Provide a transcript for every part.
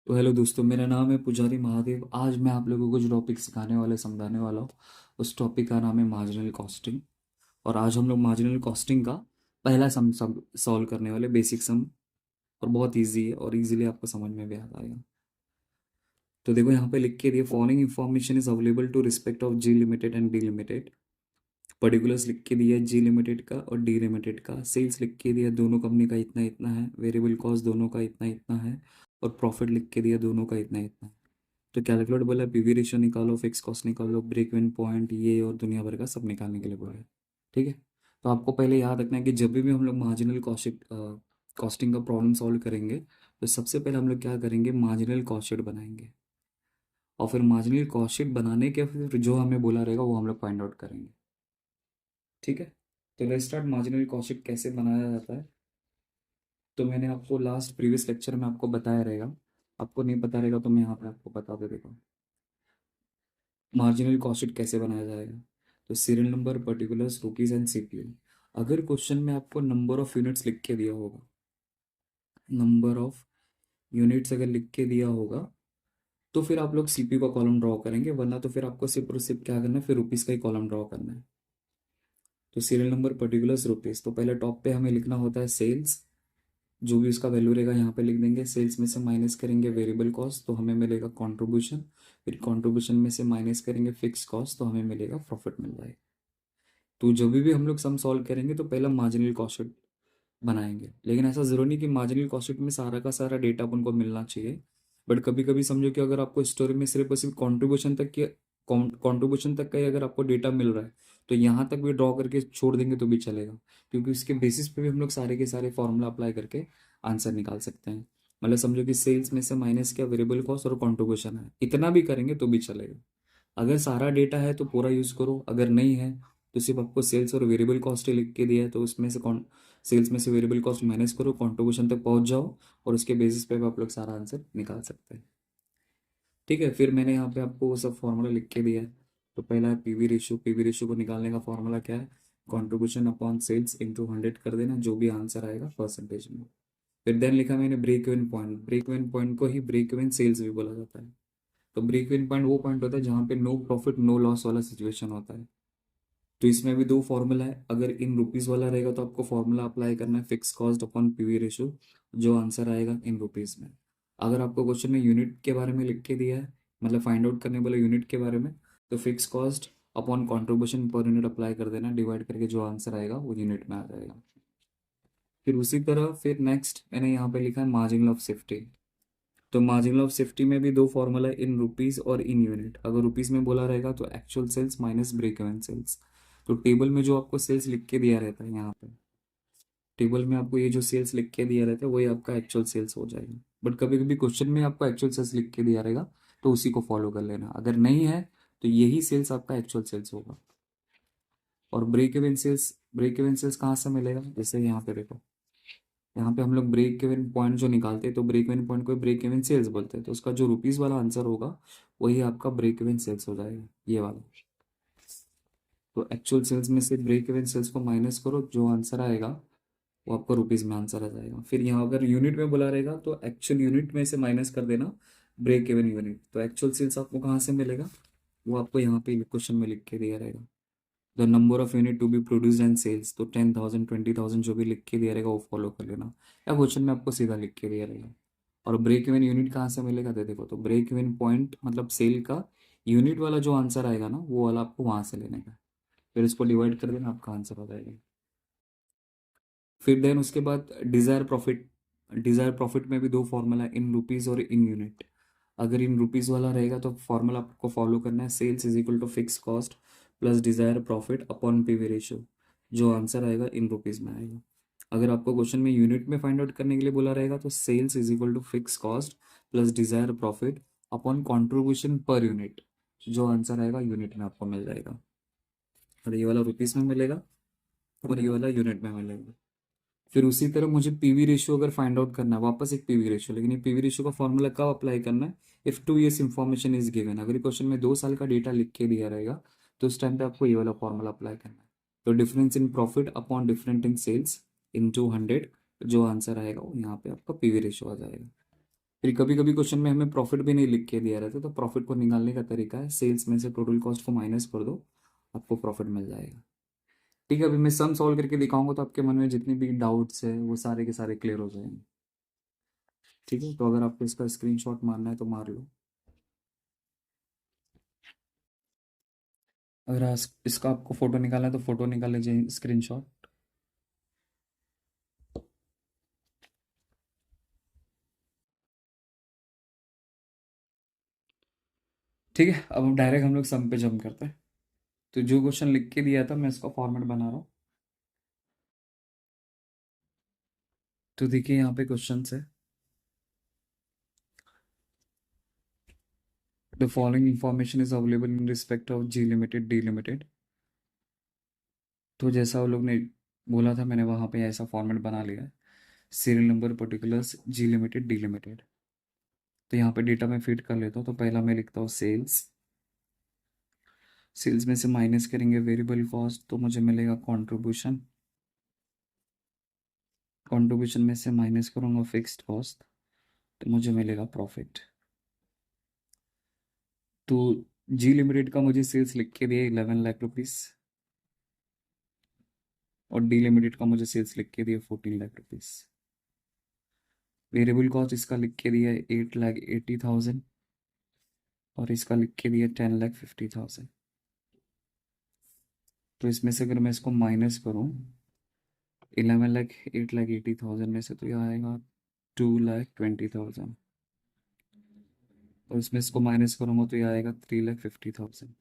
तो हेलो दोस्तों, मेरा नाम है पुजारी महादेव। आज मैं आप लोगों को जो टॉपिक सिखाने वाला समझाने वाला हूँ, उस टॉपिक का नाम है मार्जिनल कॉस्टिंग। और आज हम लोग मार्जिनल कॉस्टिंग का पहला सम सब सॉल्व करने वाले, बेसिक सम। और बहुत इजी है और इजीली आपको समझ में भी आ जाएगा। तो देखो यहाँ पे लिख के दिए, following information is available to respect of G limited and D limited. Particulars लिख के दिया जी लिमिटेड का और डी लिमिटेड का। सेल्स लिख के दिया, दोनों कंपनी का इतना इतना है। वेरिएबल कॉस्ट दोनों का इतना इतना है। और प्रॉफिट लिख के दिया, दोनों का इतना इतना है। तो कैलकुलेट बोला, पीवी रेशियो निकालो, फिक्स कॉस्ट निकालो, ब्रेक इवन पॉइंट, ये और दुनिया भर का सब निकालने के लिए बोला है। ठीक है। तो आपको पहले याद रखना है कि जब भी हम लोग मार्जिनल कॉस्टिंग का प्रॉब्लम सॉल्व करेंगे, तो सबसे पहले हम लोग क्या करेंगे, मार्जिनल कॉस्ट शीट बनाएंगे। और फिर मार्जिनल कॉस्ट शीट बनाने के फिर जो हमें बोला रहेगा वो हम लोग फाइंड आउट करेंगे। ठीक है। तो let's start. Marginal cost sheet कैसे बनाया जाता है, तो मैंने आपको लास्ट प्रीवियस लेक्चर में आपको बताया रहेगा। आपको नहीं पता रहेगा तो मैं यहाँ पे आपको बता दे देगा मार्जिनल कॉस्ट शीट कैसे बनाया जाएगा। तो serial number, particulars, rupees and CPU. अगर क्वेश्चन में आपको नंबर ऑफ यूनिट्स लिख के दिया होगा, नंबर ऑफ यूनिट्स अगर लिख के दिया होगा, तो फिर आप लोग सीपीयू का कॉलम ड्रॉ करेंगे, वरना तो फिर आपको सिर्फ और सिर्फ क्या करना है, फिर रुपीज का ही कॉलम ड्रॉ करना है। तो सीरियल नंबर, पर्टिकुलर्स, रुपीज। तो पहले टॉप पे हमें लिखना होता है सेल्स। जो भी उसका वैल्यू रहेगा यहाँ पे लिख देंगे। सेल्स में से माइनस करेंगे वेरिएबल कॉस्ट, तो हमें मिलेगा कंट्रीब्यूशन। फिर कंट्रीब्यूशन में से माइनस करेंगे फिक्स कॉस्ट, तो हमें मिलेगा प्रॉफिट मिल जाएगा। तो जब भी हम लोग सम सॉल्व करेंगे तो पहला मार्जिनल कॉस्ट शीट बनाएंगे। लेकिन ऐसा जरूरी नहीं कि मार्जिनल कॉस्ट शीट में सारा का सारा डेटा अपन को मिलना चाहिए। बट कभी कभी समझो कि अगर आपको स्टोरी में सिर्फ और सिर्फ कंट्रीब्यूशन तक का ही अगर आपको डेटा मिल रहा है, तो यहाँ तक भी ड्रॉ करके छोड़ देंगे तो भी चलेगा। क्योंकि उसके बेसिस पे भी हम लोग सारे के सारे फॉर्मूला अप्लाई करके आंसर निकाल सकते हैं। मतलब समझो कि सेल्स में से माइनस किया वेरिएबल कॉस्ट और कंट्रीब्यूशन है, इतना भी करेंगे तो भी चलेगा। अगर सारा डेटा है तो पूरा यूज करो, अगर नहीं है तो सिर्फ आपको सेल्स और वेरिएबल कॉस्ट ही लिख के दिया है, तो उसमें से सेल्स में से वेरिएबल कॉस्ट माइनस करो, कंट्रीब्यूशन तक पहुंच जाओ, और उसके बेसिस पे भी आप लोग सारा आंसर निकाल सकते हैं। ठीक है। फिर मैंने यहाँ पे आपको वो सब फॉर्मूला लिख के दिया है। तो पहला है पीवी रेशियो। पीवी रेशियो को निकालने का फॉर्मूला क्या है, कंट्रीब्यूशन अपॉन सेल्स इंटू 100 कर देना, जो भी आंसर आएगा परसेंटेज में। फिर देन लिखा मैंने break even point. Break even point को ही ब्रेक इवन सेल्स भी बोला जाता है। तो ब्रेक इवन पॉइंट वो पॉइंट होता है जहाँ पे नो प्रॉफिट नो लॉस वाला सिचुएशन होता है। तो इसमें भी दो फॉर्मूला है। अगर इन रुपीज वाला रहेगा तो आपको फॉर्मूला अप्लाई करना है fix cost upon PV ratio, जो आंसर आएगा इन रुपीज में। अगर आपको क्वेश्चन में यूनिट के बारे में लिख के दिया है, मतलब फाइंड आउट करने वाले यूनिट के बारे में, तो fix cost upon contribution per unit apply कर देना, डिवाइड करके जो आंसर आएगा वो यूनिट में आ जाएगा। फिर उसी तरह फिर नेक्स्ट मैंने यहाँ पे लिखा है मार्जिनल ऑफ सेफ्टी। तो मार्जिनल ऑफ सेफ्टी में भी दो फॉर्मूला, इन रुपीज और इन यूनिट। अगर रुपीज में बोला रहेगा तो actual sales minus break even sales. तो टेबल में जो आपको सेल्स लिख के दिया रहता है, यहाँ पे टेबल में आपको ये जो सेल्स लिख के दिया रहता है वही आपका एक्चुअल सेल्स हो जाएगा। बट कभी कभी क्वेश्चन में आपको एक्चुअल सेल्स लिख के दिया रहेगा, तो उसी को फॉलो कर लेना। अगर नहीं है तो यही सेल्स आपका एक्चुअल सेल्स होगा। और ब्रेक इवन सेल्स कहाँ से मिलेगा, जैसे यहाँ पे देखो, यहाँ पे हम लोग ब्रेक इवन पॉइंट जो निकालते हैं, तो ब्रेक इवन पॉइंट को ब्रेक इवन सेल्स बोलते हैं। तो उसका जो रुपीस वाला आंसर होगा वही आपका ब्रेक इवन सेल्स हो जाएगा, ये वाला। तो एक्चुअल सेल्स में से ब्रेक इवन सेल्स को माइनस करो, जो आंसर आएगा वो आपको रुपीज में आंसर आ जाएगा। फिर यहाँ अगर यूनिट में बोला रहेगा तो एक्चुअल यूनिट में से माइनस कर देना ब्रेक इवन यूनिट। तो एक्चुअल सेल्स आपको कहाँ से मिलेगा, वो आपको यहाँ पे क्वेश्चन में लिख के दिया रहेगा। The number of unit to be produced and sales, तो 10,000 20,000 जो भी लिख के दिया रहेगा वो फॉलो कर लेना, या क्वेश्चन में आपको सीधा लिख के दिया रहेगा। और ब्रेक इवन यूनिट कहाँ से मिलेगा, दे देखो, तो ब्रेक इवन पॉइंट मतलब सेल का यूनिट वाला जो आंसर आएगा ना, वो वाला आपको वहां से लेने का। फिर इसको डिवाइड कर देना, आपका आंसर आ जाएगा। फिर देन उसके बाद डिजायर प्रॉफिट। डिजायर प्रॉफिट में भी दो फॉर्मूला है, इन रुपीज और इन यूनिट। अगर इन रुपीज वाला रहेगा तो फॉर्मूला आपको फॉलो करना है, sales is equal to fix cost plus desire profit upon PV ratio, जो आंसर आएगा इन रुपीज में आएगा। अगर आपको क्वेश्चन में यूनिट में फाइंड आउट करने के लिए बोला रहेगा तो sales is equal to fix cost plus desire profit upon contribution per unit, जो आंसर आएगा यूनिट में आपको मिल जाएगा। और ये वाला रुपीज में मिलेगा और ये वाला यूनिट में मिलेगा। फिर उसी तरह मुझे पीवी रेशियो अगर फाइंड आउट करना है, वापस एक पीवी रेशियो, लेकिन ये पीवी रेशियो का फॉर्मूला कब अप्लाई करना है, if 2 years information is given. अगर क्वेश्चन में 2 साल का डेटा लिख के दिया रहेगा तो उस टाइम पे आपको ये वाला फॉर्मूला अप्लाई करना है। तो difference in profit upon different in sales in 200, जो आंसर आएगा वो यहाँ पे आपका पीवी रेशियो आ जाएगा। फिर कभी कभी क्वेश्चन में हमें प्रॉफिट भी नहीं लिख के दिया रहता, तो प्रॉफिट को निकालने का तरीका है सेल्स में से टोटल कॉस्ट को माइनस कर दो, आपको प्रॉफिट मिल जाएगा। ठीक है, अभी मैं सम सॉल्व करके दिखाऊंगा तो आपके मन में जितने भी डाउट्स है वो सारे के सारे क्लियर हो जाएंगे। ठीक है, तो अगर आपको इसका स्क्रीनशॉट मारना है तो मार लो। अगर इसका आपको फोटो निकालना है तो फोटो निकाल लीजिए, स्क्रीनशॉट। ठीक है, अब डायरेक्ट हम लोग सम पे जंप करते हैं। तो जो क्वेश्चन लिख के दिया था मैं इसका फॉर्मेट बना रहा हूँ। तो देखिए यहाँ पे क्वेश्चन है, the following information is available in respect of G limited D limited. तो जैसा वो लोग ने बोला था मैंने वहाँ पे ऐसा फॉर्मेट बना लिया है, सीरियल नंबर पर्टिकुलर्स जी लिमिटेड डी लिमिटेड। तो यहाँ पे डेटा मैं फीड कर लेता हूँ। तो पहला मैं लिखता हूँ सेल्स। सेल्स में से माइनस करेंगे वेरिएबल कॉस्ट तो मुझे मिलेगा कंट्रीब्यूशन। कंट्रीब्यूशन में से माइनस करूँगा फिक्स्ड कॉस्ट तो मुझे मिलेगा प्रॉफिट। तो जी लिमिटेड का मुझे सेल्स लिख के दिया 11 लाख रुपीस, और डी लिमिटेड का मुझे सेल्स लिख के दिया 14 लाख रुपीस। वेरिएबल कॉस्ट इसका लिख के दिया है 8 लाख 80,000, और इसका लिख के दिया 10 लाख 50,000। तो इसमें से अगर मैं इसको माइनस करूँ 11 लाख 8 लाख 80,000 में से, तो यह आएगा 2 लाख 20,000, और इसमें इसको माइनस करूँगा तो यह आएगा 3 लाख 50,000।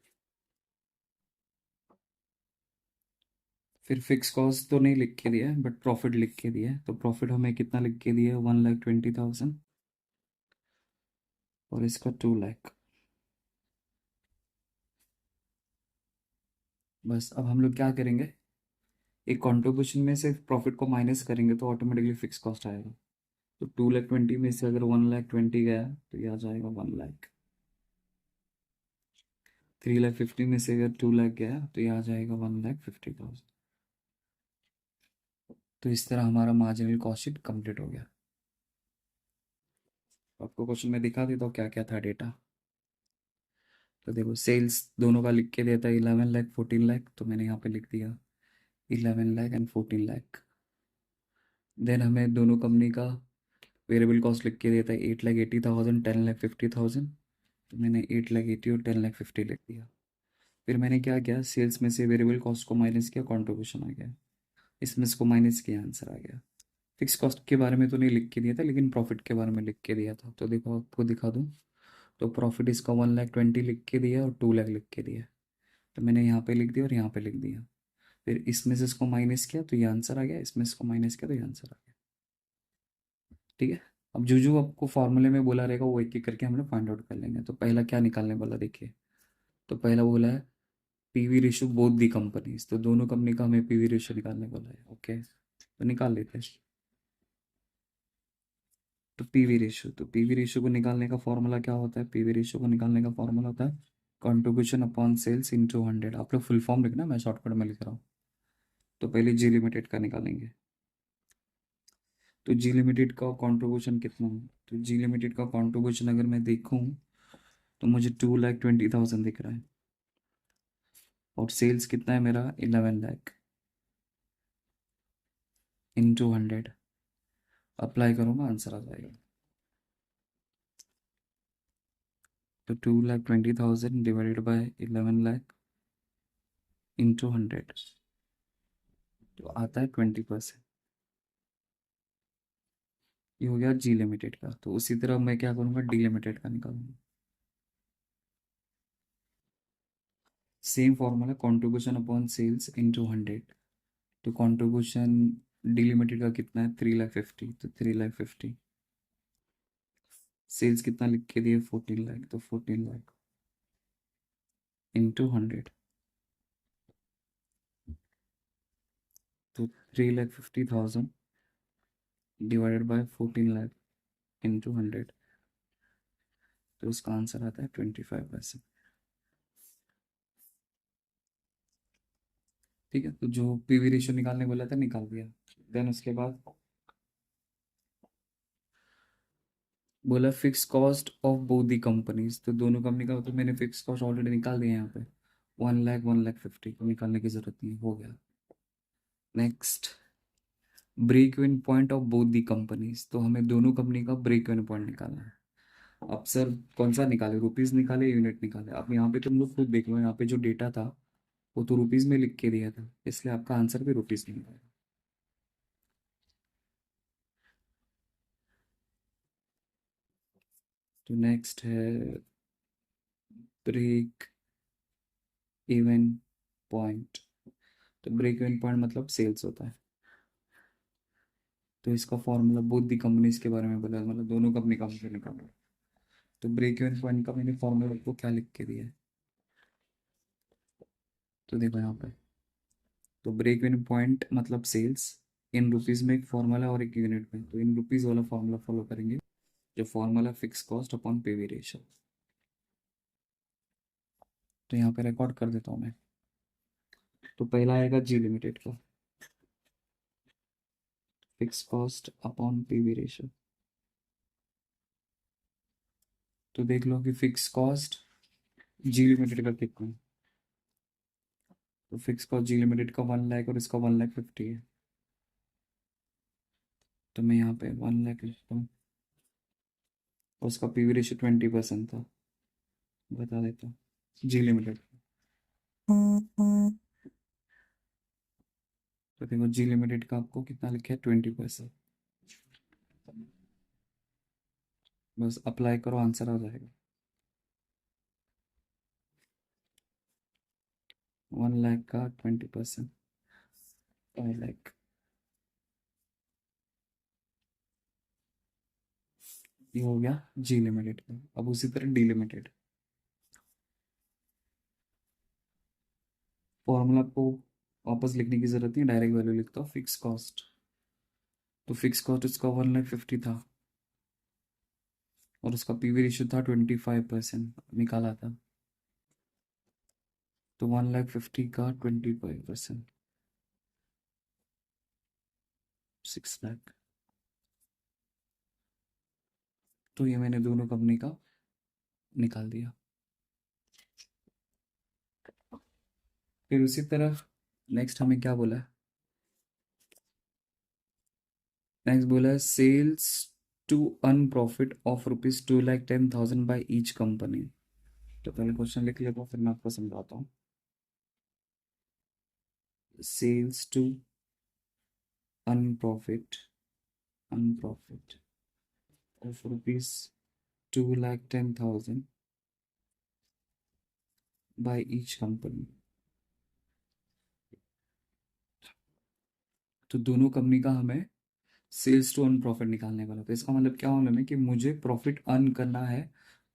फिर फिक्स कॉस्ट तो नहीं लिख के दिया है बट प्रॉफिट लिख के दिया है। तो प्रॉफिट हमें कितना लिख के दिया है 1,20,000, और इसका 2 लाख। बस अब हम लोग क्या करेंगे, एक कंट्रीब्यूशन में से प्रॉफिट को माइनस करेंगे तो ऑटोमेटिकली फिक्स कॉस्ट आएगा। तो 2,20,000 में से अगर 1,20,000 गया तो ये आ जाएगा 1 लाख। 3,50,000 में से अगर 2 लाख गया तो ये आ जाएगा 1,50,000। तो इस तरह हमारा मार्जिनल कॉस्ट शीट कंप्लीट हो गया। आपको क्वेश्चन में दिखा देता हूँ क्या क्या था डेटा। तो देखो सेल्स दोनों का लिख के देता है 11 लाख 14 लाख, तो मैंने यहाँ पे लिख दिया 11 लाख एंड 14 लाख। देन हमें दोनों कंपनी का वेरिएबल कॉस्ट लिख के देता है 8,80,000 10,50,000, तो मैंने 8,80,000 और 10,50,000 लिख दिया। फिर मैंने क्या किया, सेल्स में से वेरिएबल कॉस्ट को माइनस किया, कंट्रीब्यूशन आ गया। इसमें इसको माइनस किया, आंसर आ गया। फिक्स कॉस्ट के बारे में तो नहीं लिख के दिया था लेकिन प्रॉफिट के बारे में लिख के दिया था। तो देखो आपको दिखा दूँ, तो प्रॉफिट इसका 1,20,000 लिख के दिया और 2 लाख लिख के दिया। तो मैंने यहाँ पे लिख दिया और यहाँ पे लिख दिया। फिर इसमें से इसको माइनस किया तो ये आंसर आ गया, इसमें इसको माइनस किया तो ये आंसर आ गया। ठीक है, अब जो जो आपको फॉर्मूले में बोला रहेगा वो एक एक करके हम लोग फाइंड आउट कर लेंगे। तो पहला क्या निकालने वाला देखिए, तो पहला बोला है PV ratio both the companies, तो दोनों कंपनी का हमें पीवी रेशियो निकालने वाला है। ओके, तो निकाल लेते हैं। तो पीवी रेशियो, तो पीवी रेशियो को निकालने का फॉर्मूला क्या होता है, पीवी रेशियो को निकालने का फॉर्मूला होता है कंट्रीब्यूशन अपॉन सेल्स इंटू 100। आप लोग फुल फॉर्म लिखना, मैं शॉर्टकट में लिख रहा हूँ। तो पहले जी लिमिटेड का निकालेंगे। तो जी लिमिटेड का कंट्रीब्यूशन कितना है, तो जी लिमिटेड का कंट्रीब्यूशन अगर मैं देखूँ तो मुझे 2,20,000 दिख रहा है, और सेल्स कितना है मेरा 11 लाख इंटू 100। अप्लाई करूँगा, आंसर आ जाएगा। तो 2,20,000 डिवाइडेड बाय 11 लाख इंटू 100, तो आता है 20%। ये हो गया जी लिमिटेड का। तो उसी तरह मैं क्या करूँगा, डी लिमिटेड का निकालूंगा। Same formula, contribution upon sales into 100। तो कंट्रीब्यूशन डी लिमिटेड का कितना है 3,50,000, तो 3,50,000। सेल्स कितना लिख के दिए 14 लाख, तो 14 लाख इंटू 100, तो 3,50,000 डिवाइडेड बाय 14 लाख इंटू 100, तो उसका आंसर आता है 25%। ठीक है, तो जो पीवी रेशियो निकालने बोला था निकाल दिया। देन उसके बाद बोला fix cost of both the companies, तो दोनों कंपनी का तो मैंने फिक्स कॉस्ट ऑलरेडी निकाल दिया यहाँ पे, 1 लाख 1 लाख 50 को निकालने की जरूरत नहीं, हो गया। Next, break even point of both the companies, तो हमें दोनों कंपनी का ब्रेक इवन पॉइंट निकालना है। अब सर कौन सा निकाले, रुपीज निकाले यूनिट निकाले? अब यहाँ पे तुम लोग खुद देख लो, यहाँ पे जो डेटा था वो तो रुपीज में लिख के दिया था, इसलिए आपका आंसर भी रुपीज में आएगा। तो नेक्स्ट है ब्रेक इवन पॉइंट। तो ब्रेक इवन पॉइंट मतलब सेल्स होता है, तो इसका फॉर्मूला बोथ दी कंपनीज के बारे में बोला, मतलब दोनों कंपनी का मुझे निकालना। तो ब्रेक इवन पॉइंट का मैंने फॉर्मूला को क्या लिख के दिया है, तो देखो यहाँ पे, तो ब्रेक इवन पॉइंट मतलब सेल्स, इन रुपीज में एक फॉर्मूला और एक यूनिट में, तो इन रुपीज वाला फॉर्मूला फॉलो करेंगे, जो formula fix cost upon PV ratio. तो यहाँ पे रिकॉर्ड कर देता हूँ मैं। तो पहला आएगा जी लिमिटेड का, fix cost upon PV ratio. तो देख लो कि फिक्स कॉस्ट जी लिमिटेड का कितना है, तो फिक्स कॉस्ट जी लिमिटेड का 1 लाख और इसका 1 लाख 50 है, तो मैं यहाँ पे 1 लाख लिखता हूँ, और उसका पीवी रेशियो 20% था, बता देता हूँ जी लिमिटेड। तो देखो जी लिमिटेड का आपको कितना लिखा है, 20%। बस अप्लाई करो, आंसर आ जाएगा। 1 लाख का 20%, 5 लाख। ये हो गया जी लिमिटेड का। अब उसी तरह डी लिमिटेड, फॉर्मूला को वापस लिखने की जरूरत नहीं, डायरेक्ट वैल्यू लिखता हूँ, फिक्स कॉस्ट। तो फिक्स कॉस्ट इसका 1 लाख 50 था, और उसका पीवी रेशियो था 25%, निकाला था। तो 1 लाख 50 का 25%, 6 लाख। तो ये मैंने दोनों कंपनी का निकाल दिया। फिर उसी तरह नेक्स्ट हमें क्या बोला है, नेक्स्ट बोला है sales to earn profit of ₹2,10,000 by each company. तो पहले क्वेश्चन लिख लेता हूँ, फिर मैं आपको समझाता हूँ। Sales to earn profit of ₹2,10,000 by each company। तो दोनों कंपनी का हमें सेल्स टू अर्न प्रॉफिट निकालने वाला, तो इसका मतलब क्या होना है कि मुझे प्रॉफिट अर्न करना है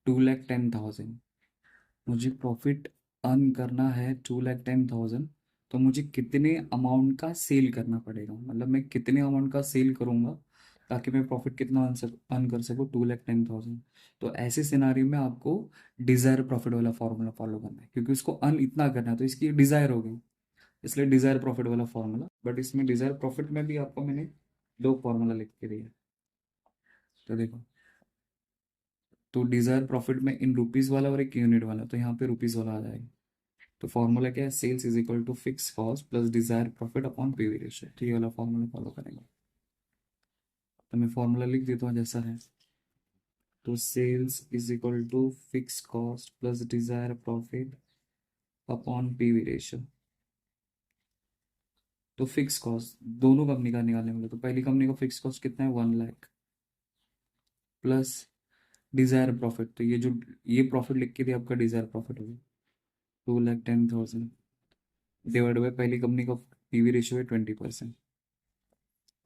2,10,000, मुझे प्रॉफिट अर्न करना है 2,10,000, तो मुझे कितने अमाउंट का सेल करना पड़ेगा, मतलब मैं कितने अमाउंट का सेल करूंगा ताकि मैं प्रॉफिट कितना अर्न कर सकूँ, 2,10,000। तो ऐसे सिनारियो में आपको डिजायर प्रॉफिट वाला फॉर्मूला फॉलो करना है, क्योंकि उसको अर्न इतना करना है, तो इसकी डिजायर होगी, इसलिए डिजायर प्रॉफिट वाला फॉर्मूला। बट इसमें डिजायर प्रॉफिट में भी आपको मैंने दो फॉर्मूला लिख के दिया। तो देखो, तो डिजायर प्रॉफिट में इन रुपीज वाला और एक यूनिट वाला, तो यहाँ पे रुपीज वाला आ जाएगा। तो फॉर्मूला क्या है, sales is equal to fix cost plus desire profit upon PV ratio, तो ये वाला फॉर्मूला फॉलो करेंगे। तो मैं फॉर्मूला लिख देता हूँ जैसा है। तो sales is equal to fix cost plus desire profit upon PV ratio. तो फिक्स कॉस्ट दोनों कंपनी का निकालने वाला, तो पहली कंपनी का फिक्स कॉस्ट कितना है, 1 लाख, प्लस डिजायर प्रॉफिट, तो ये जो ये प्रॉफिट लिख के दिया आपका डिजायर प्रॉफिट होगा 2,10,000, डिवाइड बाई पहली कंपनी का पीवी रेशियो है 20%।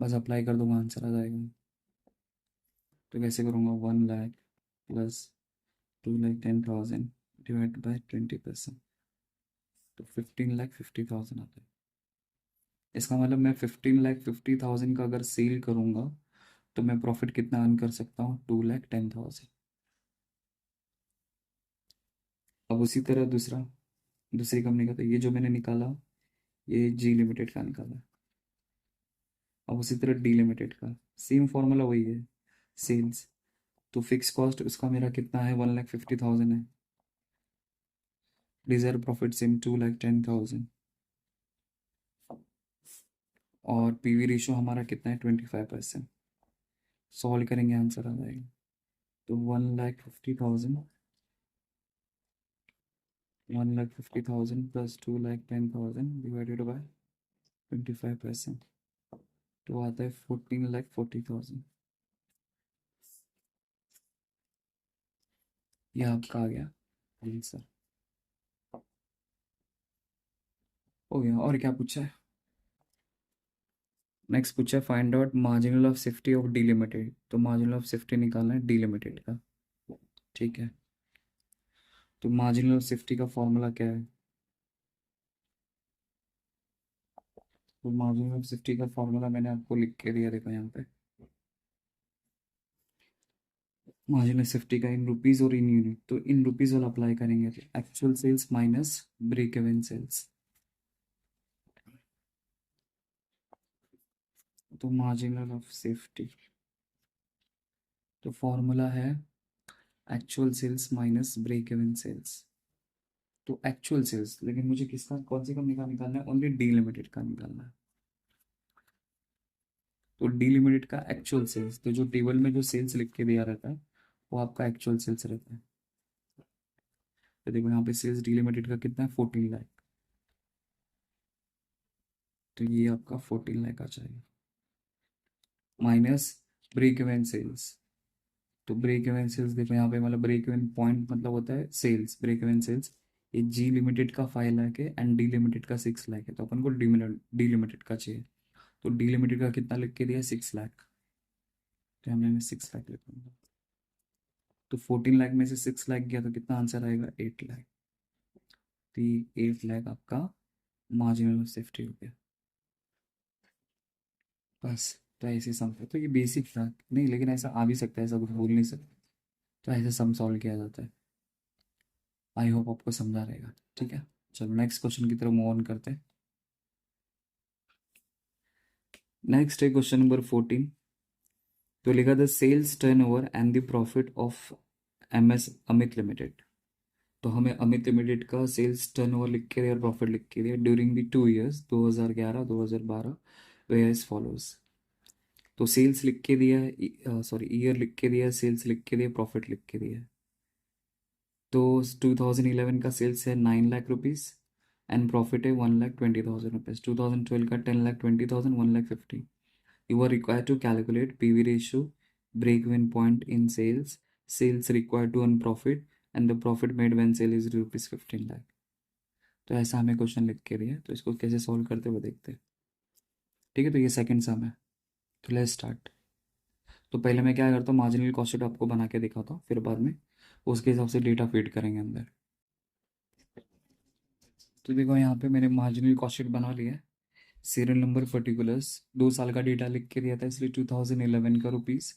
बस अप्लाई कर दूंगा, आंसर आ जाएगा। तो कैसे करूँगा, 1 लाख प्लस 2,10,000 डिवाइड बाई 20%, तो 15,50,000 आता है। इसका मतलब मैं 15,50,000 का अगर सेल करूँगा तो मैं प्रॉफिट कितना अर्न कर सकता हूँ, 2,10,000। अब उसी तरह दूसरी कंपनी का, तो ये जो मैंने निकाला ये जी लिमिटेड का निकाला। अब उसी तरह डी लिमिटेड का सेम फॉर्मूला वही है, सेल्स, तो फिक्स कॉस्ट उसका मेरा कितना है, 1,50,000 है। Reserve profit same 2,10,000। और पीवी रेशो हमारा कितना है, 25%। सॉल्व करेंगे आंसर आ जाएगा। तो 1,50,000, 1,50,000 प्लस 2,10,000 डिवाइडेड बाय 25%, तो आता है 14,40,000। ये आपका आ गया आंसर। हो गया। और क्या पूछा है? नेक्स्ट पूछा है find out marginal of safety of delimited. तो मार्जिनल ऑफ सेफ्टी निकालना है डीलिमिटेड का। ठीक है, तो मार्जिनल ऑफ सेफ्टी का फॉर्मूला क्या है? तो मार्जिनल ऑफ सेफ्टी का फॉर्मूला मैंने आपको लिख के दिया, देखो यहाँ पे। मार्जिनल सेफ्टी का इन रुपीज और इन यूनिट, तो इन रुपीज वाला अप्लाई करेंगे। Actual sales minus break even sales. तो मार्जिनल ऑफ सेफ्टी, तो फॉर्मूला है actual sales minus break even sales. तो एक्चुअल सेल्स, लेकिन मुझे किसका, कौन सी कंपनी का निकालना है? ओनली डी लिमिटेड का निकालना है। तो डी लिमिटेड का एक्चुअल सेल्स, तो जो टेबल में जो सेल्स लिख के दिया रहता है वो आपका एक्चुअल सेल्स रहता है। तो देखो यहाँ पे सेल्स डी लिमिटेड का कितना है, 14 लाख। तो ये आपका 14 लाख आ जाएगा, माइनस ब्रेक इवन सेल्स। तो ब्रेक इवन सेल्स देखो यहाँ पे, मतलब ब्रेक इवन पॉइंट मतलब होता है सेल्स, ब्रेक इवन सेल्स। ये जी लिमिटेड का 5 लाख है एंड डी लिमिटेड का 6 लाख है, तो अपन को डी लिमिटेड का चाहिए। तो डी लिमिटेड का कितना लिख के दिया है, 6 लाख। तो हमने 6 लाख लिख दिया। तो 14 लाख में से 6 लाख गया तो कितना आंसर आएगा, 8 लाख। तो 8 लाख आपका मार्जिनल सेफ्टी हो गया। बस। तो ऐसे सम है, तो ये बेसिक था नहीं, लेकिन ऐसा आ भी सकता है, ऐसा कुछ बोल नहीं सकते। तो ऐसे सम सॉल्व किया जाता है। आई होप आपको समझा रहेगा। ठीक है, चलो नेक्स्ट क्वेश्चन की तरफ मूव ऑन करते हैं। नेक्स्ट है क्वेश्चन नंबर 14। तो लिखा the sales turnover and the profit of M S Amit limited. तो हमें अमित लिमिटेड का सेल्स टर्नओवर लिख के दिया और प्रॉफिट लिख के दिया during the 2 years 2011 2012 were as follows. तो सेल्स लिख के दिया है, सॉरी ईयर लिख के दिया है, सेल्स लिख के दिया, प्रॉफिट लिख के दिया है। तो 2011 का सेल्स है 9 लाख रुपीज़ एंड प्रॉफिट है 1,20,000 रुपीज़। 2012 का 10,20,000, 1,50,000। You are required to calculate PV ratio, break-even point in sales, sales required to earn profit, and the profit made when sale is rupees 15 lakh. तो ऐसा हमें क्वेश्चन लिख के दिया है, तो इसको कैसे सॉल्व करते हुए देखते हैं। ठीक है, तो ये सेकंड सम है। तो लेट्स स्टार्ट। तो पहले मैं क्या करता हूँ, मार्जिनल कॉस्ट शीट आपको बना के दिखाता हूँ, फिर बाद में उसके हिसाब से डेटा फीड करेंगे अंदर। तो देखो यहाँ पे मैंने मार्जिनल कॉस्ट शीट बना लिया है। सीरियल नंबर पर्टिकुलर्स 2 साल का डेटा लिख के दिया था, इसलिए 2011 का रुपीज़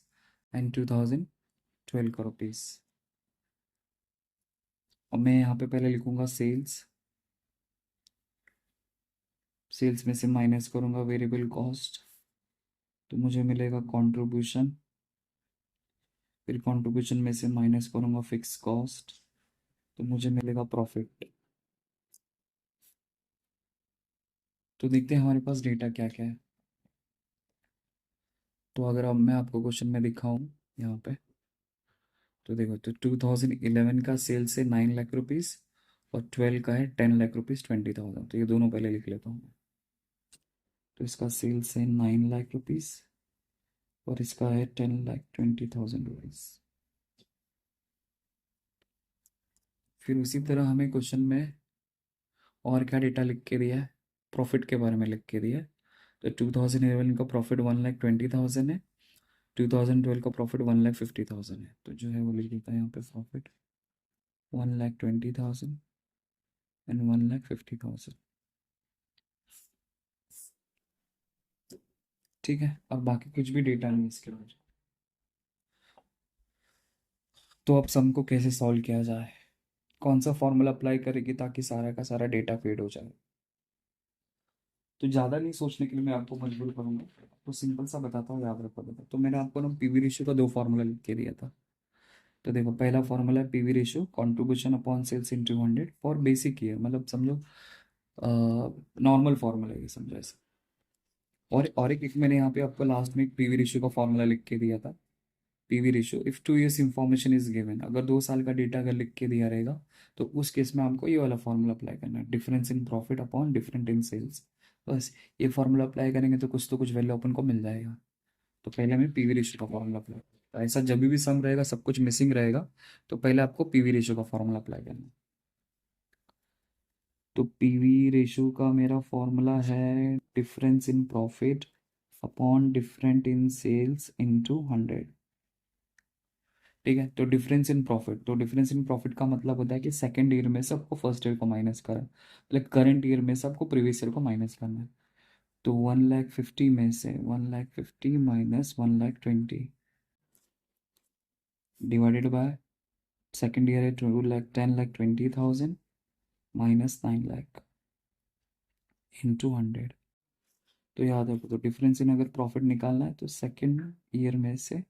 एंड 2012 का रुपीज़। और मैं यहाँ पे पहले लिखूंगा सेल्स। सेल्स में से माइनस करूंगा वेरिएबल कॉस्ट, तो मुझे मिलेगा कंट्रीब्यूशन। फिर कंट्रीब्यूशन में से माइनस करूंगा फिक्स कॉस्ट, तो मुझे मिलेगा प्रॉफिट। तो देखते हैं हमारे पास डेटा क्या क्या है। तो अगर अब मैं आपको क्वेश्चन में दिखाऊं यहाँ पे, तो देखो, तो 2011 का सेल्स है 9 लाख रुपीज़ और 12 का है 10 लाख रुपीज़ 20,000। तो ये दोनों पहले लिख लेता हूँ। तो इसका सेल्स है 9 लाख रुपीज़ और इसका है 10,20,000 रुपीज़। फिर उसी तरह हमें क्वेश्चन में और क्या डेटा लिख के दिया है, प्रॉफिट के बारे में लिख के दिया है। तो 2011 का प्रॉफिट 1,20,000 है, 2012 का प्रॉफिट 1,50,000 है। तो जो है वो लिख देता है यहाँ पे, प्रॉफिट 1,20,000 एंड 1,50,000। ठीक है, अब बाकी कुछ भी डेटा नहीं है इसके बाद। तो अब सम को कैसे सॉल्व किया जाए, कौन सा फॉर्मूला अप्लाई करेगी ताकि सारा का सारा डेटा फीड हो जाए। तो ज़्यादा नहीं सोचने के लिए मैं आपको मजबूर करूंगा, तो सिंपल सा बताता हूँ, याद रखो। देखो, तो मैंने आपको ना पीवी रेशियो का 2 फार्मूला लिख के दिया था। तो देखो पहला फॉर्मूला है PV ratio contribution upon sales in 200 for basic year, मतलब समझो नॉर्मल फॉर्मूला है ये, समझो ऐसा। और एक मैंने यहाँ पे आपको लास्ट में एक पीवी रेशियो का फॉर्मूला लिख के दिया था। PV ratio if 2 years information is given, अगर 2 साल का डेटा अगर लिख के दिया रहेगा तो उस केस में आपको ये वाला फॉर्मूला अप्लाई करना है, difference in profit upon different in sales. बस ये फॉर्मूला अप्लाई करेंगे तो कुछ वैल्यू अपन को मिल जाएगा। तो पहले हमें पीवी रेशियो का फॉर्मूला अप्लाई, तो ऐसा जब भी सम रहेगा सब कुछ मिसिंग रहेगा, तो पहले आपको पीवी रेशियो का फॉर्मूला अप्लाई करना है। तो पीवी रेशियो का मेरा फॉर्मूला है difference in profit upon different in sales into 100। ठीक है, तो डिफरेंस इन प्रॉफिट का मतलब होता है कि सेकंड ईयर में से आपको फर्स्ट ईयर को माइनस करा, मतलब करंट ईयर में से आपको प्रीवियस ईयर को माइनस करना है। तो 1,50,000 में से 1,50,000 minus 1,20,000 divided by second year है 10,20,000 माइनस 9,00,000 इंटू 100। तो याद रखो, तो डिफरेंस इन अगर प्रॉफिट निकालना है तो सेकंड ईयर में से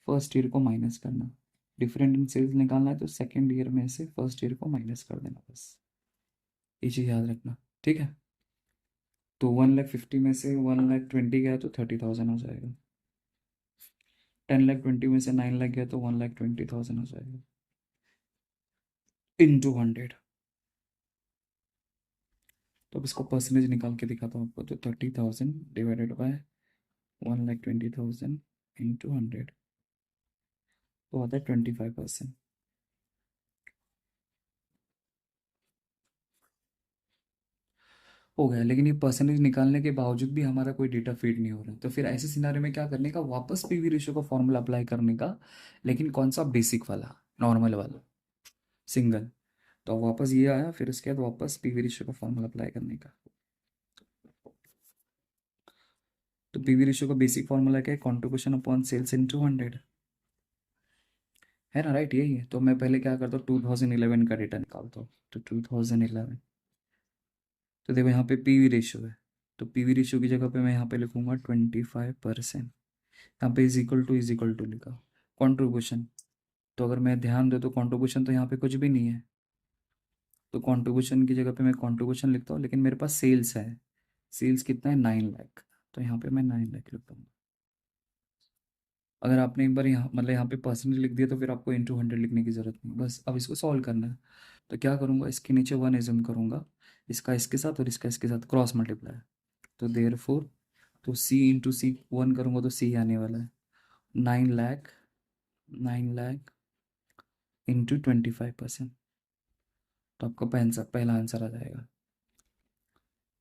फर्स्ट ईयर को माइनस करना, डिफरेंट इन सेल्स निकालना है तो सेकंड ईयर में से फर्स्ट ईयर को माइनस कर देना, बस ये चीज़ याद रखना। ठीक है, तो 1,50,000 में से 1,20,000 गया तो 30,000 हो जाएगा, 10,20,000 में से 9,00,000 गया तो 1,20,000 हो जाएगा इंटू 100। तो अब इसको परसेंटेज निकाल के दिखाता हूँ आपको, तो 30,000 डिवाइडेड बाय 1,20,000 इंटू 100, तो आता है 25%। हो गया, लेकिन ये परसेंटेज निकालने के बावजूद भी हमारा कोई डेटा फीड नहीं हो रहा, तो फिर ऐसे सिनारे में क्या करने का, वापस पीवी रेशियो का फॉर्मूला अप्लाई करने का, लेकिन कौन सा, बेसिक वाला, नॉर्मल वाला, सिंगल। तो वापस ये आया, फिर उसके बाद वापस पीवी रेशियो का फॉर्मूला अप्लाई करने का। तो पीवी रेशियो का बेसिक फॉर्मूला क्या है, कॉन्ट्रीब्यूशन अपॉन सेल्स इन 200, है ना, राइट, यही है। तो मैं पहले क्या करता हूँ, 2011 का डेटा निकालता हूँ, तो 2011, तो देखो यहाँ पे पीवी रेशियो है, तो पीवी रेशियो की जगह पे मैं यहाँ पे लिखूंगा 25%, यहाँ पे इज इक्वल टू लिखा, कंट्रीब्यूशन, तो अगर मैं ध्यान दूँ तो कंट्रीब्यूशन तो यहाँ पे कुछ भी नहीं है, तो कंट्रीब्यूशन की जगह पे मैं कंट्रीब्यूशन लिखता हूँ, लेकिन मेरे पास सेल्स है, सेल्स कितना है, 9,00,000, तो यहाँ पे मैं 9,00,000 लिखता हूँ। अगर आपने एक बार यहाँ मतलब यहाँ पे परसेंटेज लिख दिया तो फिर आपको इंटू 100 लिखने की ज़रूरत नहीं, बस अब इसको सॉल्व करना है। तो क्या करूँगा, इसके नीचे 1 एज्यूम करूँगा, इसका इसके साथ और इसका इसके साथ क्रॉस मल्टीप्लाई, तो देयरफॉर, तो सी इंटू सी 1 करूँगा तो सी आने वाला है, 9,00,000, 9,00,000 इंटू 25%, तो आपका पहला आंसर आ जाएगा।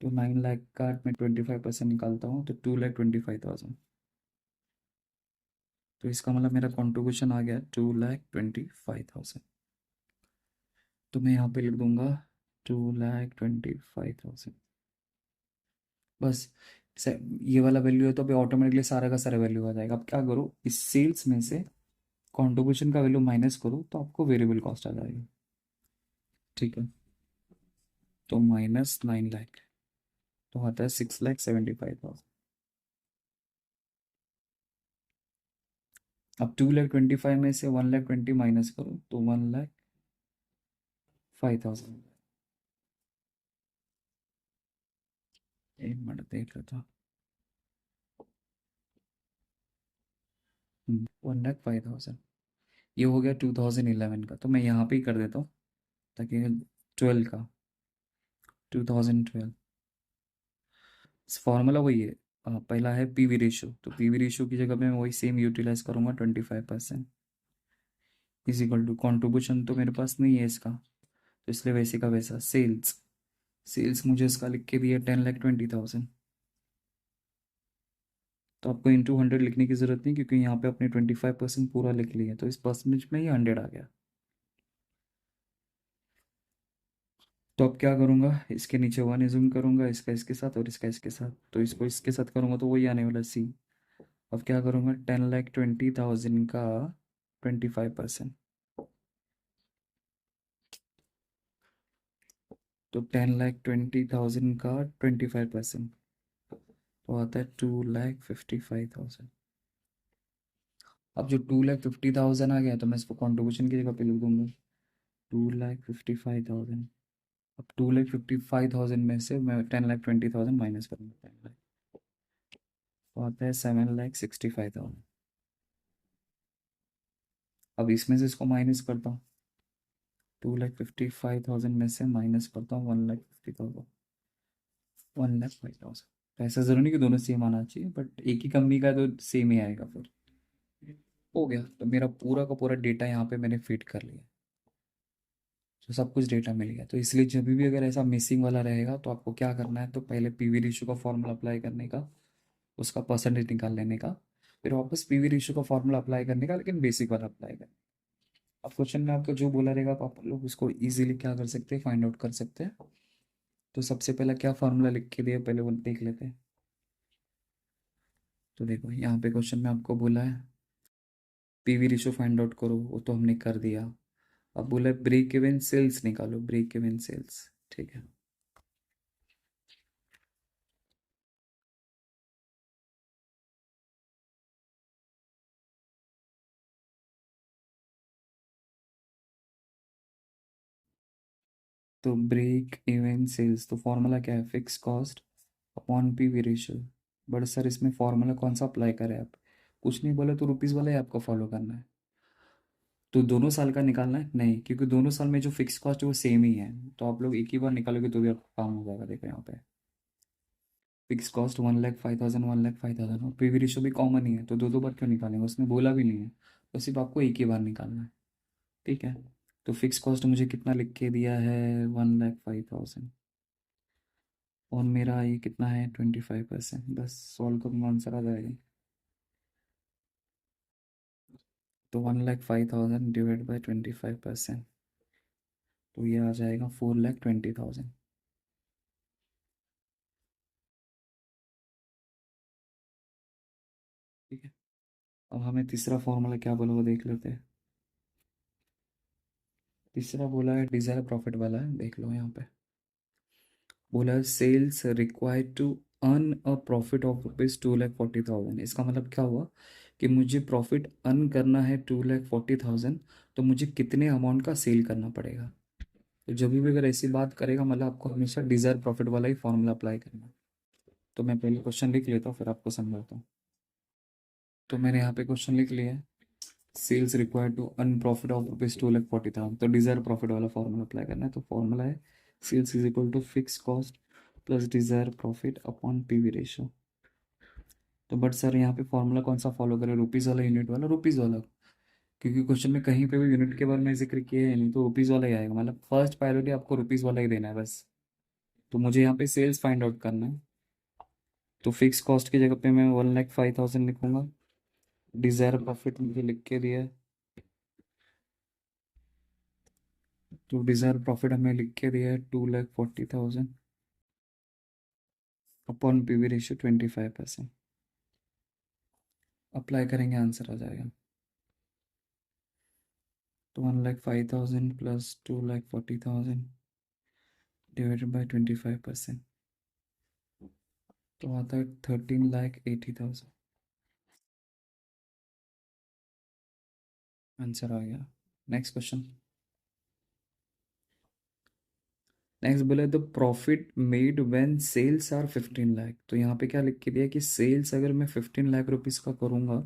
तो 9,00,000 का मैं 25% निकालता हूँ तो 2,25,000, तो इसका मतलब मेरा कॉन्ट्रीब्यूशन आ गया 2,25,000, तो मैं यहाँ पे लिख दूंगा 2,25,000, बस। ये वाला वैल्यू है तो अभी ऑटोमेटिकली सारा का सारा वैल्यू आ जाएगा। अब क्या करो, इस सेल्स में से कंट्रीब्यूशन का वैल्यू माइनस करो तो आपको वेरिएबल कॉस्ट आ जाएगी। ठीक है, तो -9,00,000, तो आता है 6,75,000। अब 2,25,000 में से 1,20,000 माइनस करो तो 1,05,000। एक मिनट देख लेता हूँ, 1,05,000, ये हो गया 2011 का, तो मैं यहाँ पे ही कर देता हूँ ताकि 12 का, 2012, फॉर्मूला वही है। पहला है पीवी रेशियो, तो पीवी रेशियो की जगह पे मैं वही सेम यूटिलाइज करूंगा, 25% इज इक्वल टू, कॉन्ट्रीब्यूशन तो मेरे पास नहीं है इसका, तो इसलिए वैसे का वैसा, सेल्स, सेल्स मुझे इसका लिख के दिया 10,20,000, तो आपको इंटू 100 लिखने की ज़रूरत नहीं, क्योंकि यहाँ पे अपने 25% पूरा लिख लिया, तो इस परसेंटेज में ही 100 आ गया। तो अब क्या करूँगा, इसके नीचे 1 एज्यूम करूँगा, इसका इसके साथ और इसका इसके साथ, तो इसको इसके साथ करूँगा तो वही आने वाला सी। अब क्या करूँगा, 10,20,000 का 25%, तो 10,20,000 का 25%, तो आता है 2,55,000। अब जो 2,50,000 आ गया तो मैं इसको कंट्रीब्यूशन की जगह पे लिख दूंगा 2,55,000। अब 2,55,000 में से मैं 10,20,000 माइनस करूँगा 10 लाख, तो आता है 7,65,000। अब इसमें से इसको माइनस करता हूँ, 2,55,000 में से माइनस करता हूँ 1,50,000, 1,05,000। तो ऐसा ज़रूरी नहीं कि दोनों सेम आना चाहिए, बट एक ही कंपनी का तो सेम ही आएगा फिर। हो गया, तो मेरा पूरा का पूरा डेटा यहाँ पे मैंने फिट कर लिया, तो सब कुछ डेटा मिल गया। तो इसलिए जब भी अगर ऐसा मिसिंग वाला रहेगा तो आपको क्या करना है, तो पहले पीवी रेशियो का फॉर्मूला अप्लाई करने का, उसका परसेंटेज निकाल लेने का, फिर वापस पीवी रेशियो का फॉर्मूला अप्लाई करने का, लेकिन बेसिक वाला अप्लाई करना। अब क्वेश्चन में आपको जो बोला रहेगा तो आप लोग उसको इजीली क्या कर सकते हैं, फाइंड आउट कर सकते हैं। तो सबसे पहला क्या फार्मूला लिख के दिया, पहले वो देख लेते हैं। तो देखो यहाँ पे क्वेश्चन में आपको बोला है पीवी रेशियो फाइंड आउट करो, वो तो हमने कर दिया। अब बोला है ब्रेक इवन सेल्स निकालो, ब्रेक इवन सेल्स। ठीक है, तो ब्रेक इवन सेल्स, तो फॉर्मूला क्या है, fix cost upon PV ratio. But sir इसमें फॉर्मूला कौन सा अप्लाई करें, आप कुछ नहीं बोले तो रुपीज़ वाला ही आपको फॉलो करना है। तो दोनों साल का निकालना है नहीं, क्योंकि दोनों साल में जो फिक्स कॉस्ट है वो सेम ही है, तो आप लोग एक ही बार निकालोगे तो भी आपका काम हो जाएगा। देखो यहाँ पे फिक्स कॉस्ट 1,05,000, 1,05,000, और पीवी रेशियो भी कॉमन ही है, तो दो दो बार क्यों निकालेंगे, उसमें बोला भी नहीं है, तो सिर्फ आपको एक ही बार निकालना है। ठीक है, तो फिक्स कॉस्ट मुझे कितना लिख के दिया है, 1,05,000, और मेरा ये कितना है 25%। बस सॉल्व करूँगा आंसर आ जाएगा। तो 1,05,000 डिवाइड बाई 25%, तो ये आ जाएगा 4,20,000। ठीक है, अब हमें तीसरा फॉर्मूला क्या बोला वो देख लेते हैं। तीसरा बोला है डिजायर प्रॉफिट वाला है, देख लो यहाँ पे बोला है sales required to earn a profit of rupees 2,40,000। इसका मतलब क्या हुआ कि मुझे प्रॉफिट अर्न करना है 2,40,000, तो मुझे कितने अमाउंट का सेल करना पड़ेगा। तो जब भी अगर ऐसी बात करेगा मतलब आपको हमेशा डिजायर प्रॉफिट वाला ही फॉर्मूला अप्लाई करना है। तो मैं पहले क्वेश्चन लिख लेता हूँ फिर आपको समझाता हूँ। तो मैंने यहाँ पे क्वेश्चन लिख लिया है, sales required to earn profit of rupees 2,40,000, तो डिजायर प्रॉफिट वाला फॉर्मूला अप्लाई करना है। तो फॉर्मूला है sales is equal to fix cost plus desire profit upon PV ratio. तो बट सर यहाँ पे फॉर्मूला कौन सा फॉलो करें, रुपीज़ वाला, यूनिट वाला, रुपीज़ वाला, क्योंकि क्वेश्चन में कहीं पे भी यूनिट के बारे में जिक्र किया है नहीं, तो रुपीज़ वाला ही आएगा, मतलब फर्स्ट प्रायोरिटी आपको रुपीज़ वाला ही देना है बस। तो मुझे यहाँ पे सेल्स फाइंड आउट करना है, तो फिक्स कॉस्ट की जगह पे मैं 1,05,000 लिखूंगा, डिजायर प्रॉफिट मुझे लिख के दिया है, तो डिजायर प्रॉफिट हमें लिख के दिया है 2,40,000 अपॉन पीवी रेशियो 25%। अप्लाई करेंगे आंसर आ जाएगा, तो 1,05,000 प्लस 2,40,000 डिवाइडेड बाई 25%, तो आता है 13,80,000। आंसर आ गया। Next question. नेक्स्ट बोले the profit made when sales are 15 lakh. तो यहाँ पे क्या लिख के दिया कि सेल्स अगर मैं 15 लाख रुपीज़ का करूँगा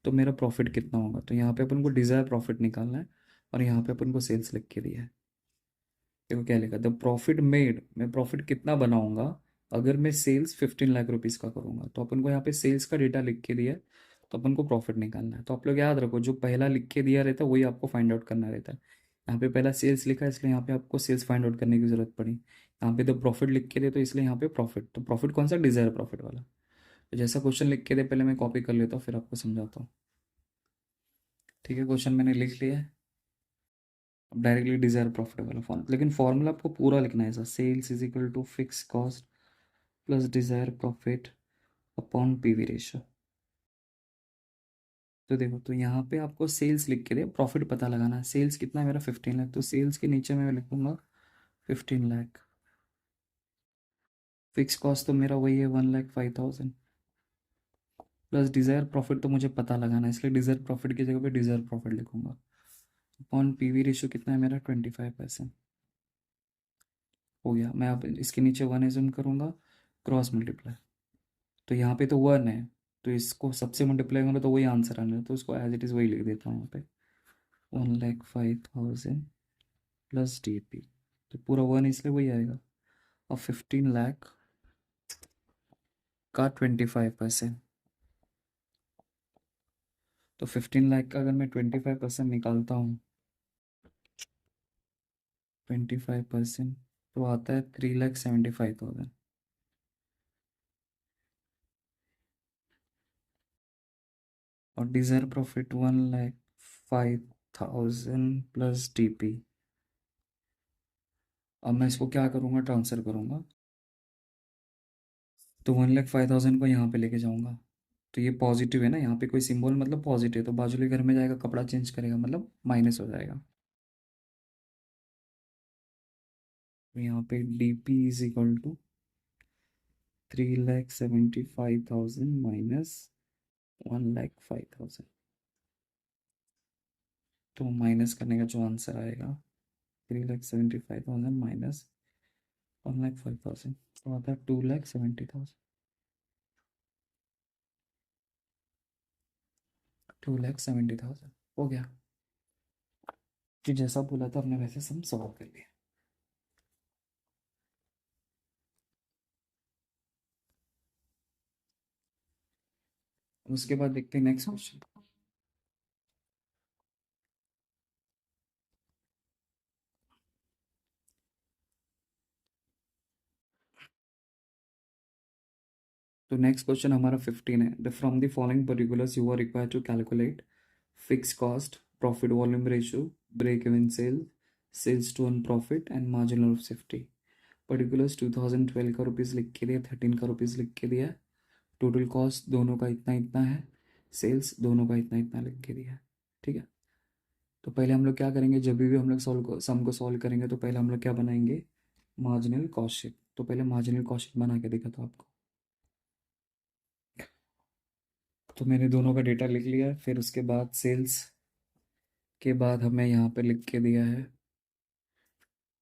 तो मेरा प्रॉफिट कितना होगा। तो यहाँ पे अपन को डिज़ायर प्रॉफिट निकालना है, और यहाँ पे अपन को सेल्स लिख के दिया है। देखो क्या लिखा, द प्रॉफिट मेड, मैं प्रॉफिट कितना बनाऊंगा अगर मैं सेल्स 15 लाख रुपीज़ का करूंगा। तो अपन को यहाँ पे सेल्स का डेटा लिख के दिया है, तो अपन को प्रॉफिट निकालना है। तो आप लोग याद रखो जो पहला लिख के दिया रहता है वही आपको फाइंड आउट करना रहता है। यहाँ पे पहला सेल्स लिखा है इसलिए यहाँ पे आपको सेल्स फाइंड आउट करने की जरूरत पड़ी। यहाँ पे द प्रॉफिट लिख के दे तो इसलिए यहाँ पे प्रॉफिट, तो प्रॉफिट कौन सा, डिजायर प्रॉफिट वाला। तो जैसा क्वेश्चन लिख के दे पहले मैं कॉपी कर लेता हूँ फिर आपको समझाता हूँ। ठीक है, क्वेश्चन मैंने लिख लिया है, अब डायरेक्टली डिजायर प्रॉफिट वाला फॉर्म, लेकिन फॉर्मूला आपको पूरा लिखना है ऐसा, sales is equal to fix cost plus desire profit upon PV ratio. तो देखो, तो यहाँ पे आपको सेल्स लिख के दे, प्रॉफिट पता लगाना है। सेल्स कितना है मेरा 15 लाख, तो सेल्स के नीचे मैं लिखूंगा 15 लाख। फिक्स कॉस्ट तो मेरा वही है 1,05,000, प्लस डिज़ायर प्रॉफिट तो मुझे पता लगाना है, इसलिए डिज़ायर प्रॉफिट की जगह पे डिज़ायर प्रॉफिट लिखूंगा। अपॉन पीवी रेशियो कितना है मेरा 25%। हो गया। मैं अब इसके नीचे 1 एज्यूम करूँगा, क्रॉस मल्टीप्लाई। तो यहाँ पे तो 1 है, तो इसको सबसे मल्टीप्लाई करूँगा तो वही आंसर आना है, तो उसको एज इट इज़ वही लिख देता हूँ यहाँ पे। 1,05,000 प्लस DP, तो पूरा 1 इसलिए वही आएगा। और 15 लाख का 25%, तो 15 लाख का अगर मैं 25% निकालता हूँ, 25%, तो आता है 3,75,000। और डिज़ायर प्रॉफिट 1,05,000 प्लस DP। अब मैं इसको क्या करूँगा, ट्रांसफ़र करूँगा, तो 1,05,000 को यहाँ पे लेके जाऊँगा। तो ये पॉजिटिव है ना, यहाँ पे कोई सिंबल मतलब पॉजिटिव, तो बाजू के घर में जाएगा, कपड़ा चेंज करेगा, मतलब माइनस हो जाएगा। तो यहाँ पे DP is equal to 3,75,000 minus 1,05,000। तो माइनस करने का जो आंसर आएगा, 3,75,000 माइनस 1,05,000, तो आता है 2,70,000। 2,70,000 हो गया। कि जैसा बोला था हमने वैसे सम सॉल्व कर लिया। उसके बाद देखते हैं नेक्स्ट क्वेश्चन। तो नेक्स्ट क्वेश्चन हमारा 15 है। The from the following particulars you are required to calculate fix cost, profit volume ratio, break even sale, sales to earn profit and margin of safety. Particulars 2012 का rupees लिख के दिया, 13 का rupees लिख के दिया, टोटल कॉस्ट दोनों का इतना इतना है, सेल्स दोनों का इतना इतना लिख के दिया है। ठीक है। तो पहले हम लोग क्या करेंगे, जब भी हम लोग सम को सॉल्व करेंगे तो पहले हम लोग क्या बनाएंगे, मार्जिनल कॉस्ट शीट। तो पहले मार्जिनल कॉस्ट शीट बना के देखा था आपको। तो मैंने दोनों का डेटा लिख लिया है। फिर उसके बाद सेल्स के बाद हमें यहाँ पे लिख के दिया है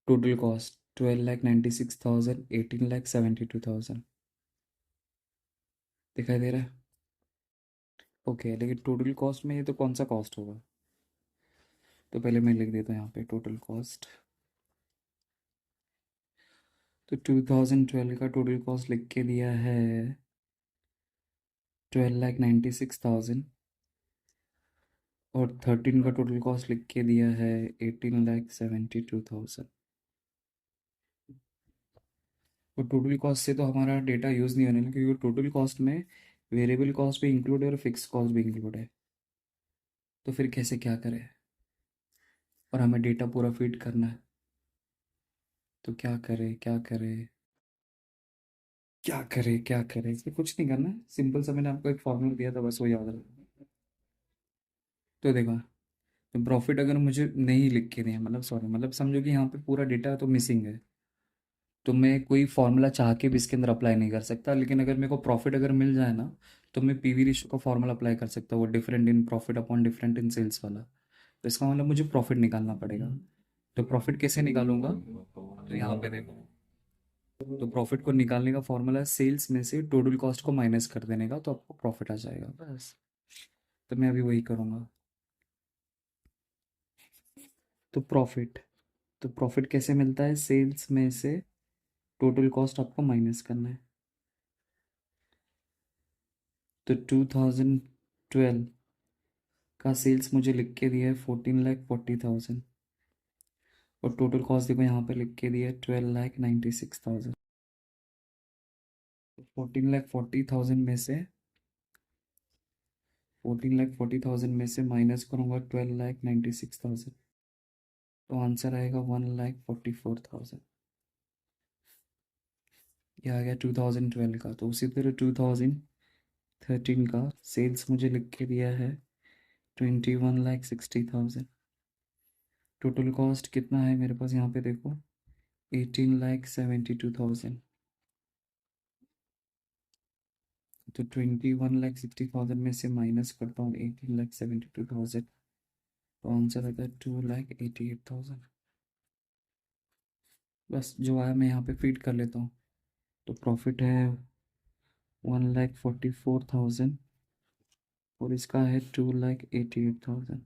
टोटल कॉस्ट 12,96,000, 18,72,000। दिखाई दे रहा है? ओके, लेकिन टोटल कॉस्ट में ये तो कौन सा कॉस्ट होगा, तो पहले मैं लिख देता हूँ यहाँ पे टोटल कॉस्ट। तो 2012 का टोटल कॉस्ट लिख के दिया है 12,96,000, और 13 का टोटल कॉस्ट लिख के दिया है 18,72,000। और टोटल कॉस्ट से तो हमारा डेटा यूज़ नहीं होने लगा, क्योंकि टोटल कॉस्ट में वेरिएबल कॉस्ट भी इंक्लूड है और फिक्स कॉस्ट भी इंक्लूड है। तो फिर कैसे क्या करें, और हमें डेटा पूरा फीड करना है, तो क्या करें क्या करें क्या करें क्या करें, इसमें कुछ नहीं करना है, सिंपल सा मैंने आपको एक फॉर्मूला दिया था, बस वो याद रखना। तो देखो, तो प्रॉफिट अगर मुझे नहीं लिख के दिया, मतलब सॉरी, मतलब समझो कि यहाँ पे पूरा डेटा तो मिसिंग है, तो मैं कोई फार्मूला चाह के भी इसके अंदर अप्लाई नहीं कर सकता। लेकिन अगर मेरे को प्रॉफिट अगर मिल जाए ना, तो मैं पीवी रेशियो का फार्मूला अप्लाई कर सकता हूँ, वो different in profit upon different in sales वाला। तो इसका मतलब मुझे प्रॉफिट निकालना पड़ेगा। तो प्रॉफिट कैसे निकालूंगा, तो यहाँ पे देखो, तो प्रॉफिट को निकालने का फॉर्मूला है सेल्स में से टोटल कॉस्ट को माइनस कर देने का, तो आपको प्रॉफिट आ जाएगा बस। तो मैं अभी वही करूँगा। तो प्रॉफिट कैसे मिलता है, सेल्स में से टोटल कॉस्ट आपको माइनस करना है। तो 2012 का सेल्स मुझे लिख के दिया है 14,40,000, और टोटल कॉस्ट देखो यहाँ पे लिख के दिया है 12,96,000। 14,40,000 में से 14,40,000 में से माइनस करूँगा 12,96,000, तो आंसर आएगा 1,44,000। ये आ गया 2012 का। तो उसी तरह 2013 का सेल्स मुझे लिख के दिया है 21,60,000। टोटल कॉस्ट कितना है मेरे पास यहाँ पे देखो, 18,72,000। तो 21,60,000 में से माइनस करता हूँ 18,72,000, तो आंसर आता है 2,88,000। बस जो आया मैं यहाँ पे फीड कर लेता हूँ। तो प्रॉफिट है 1,44,000 और इसका है 2,88,000।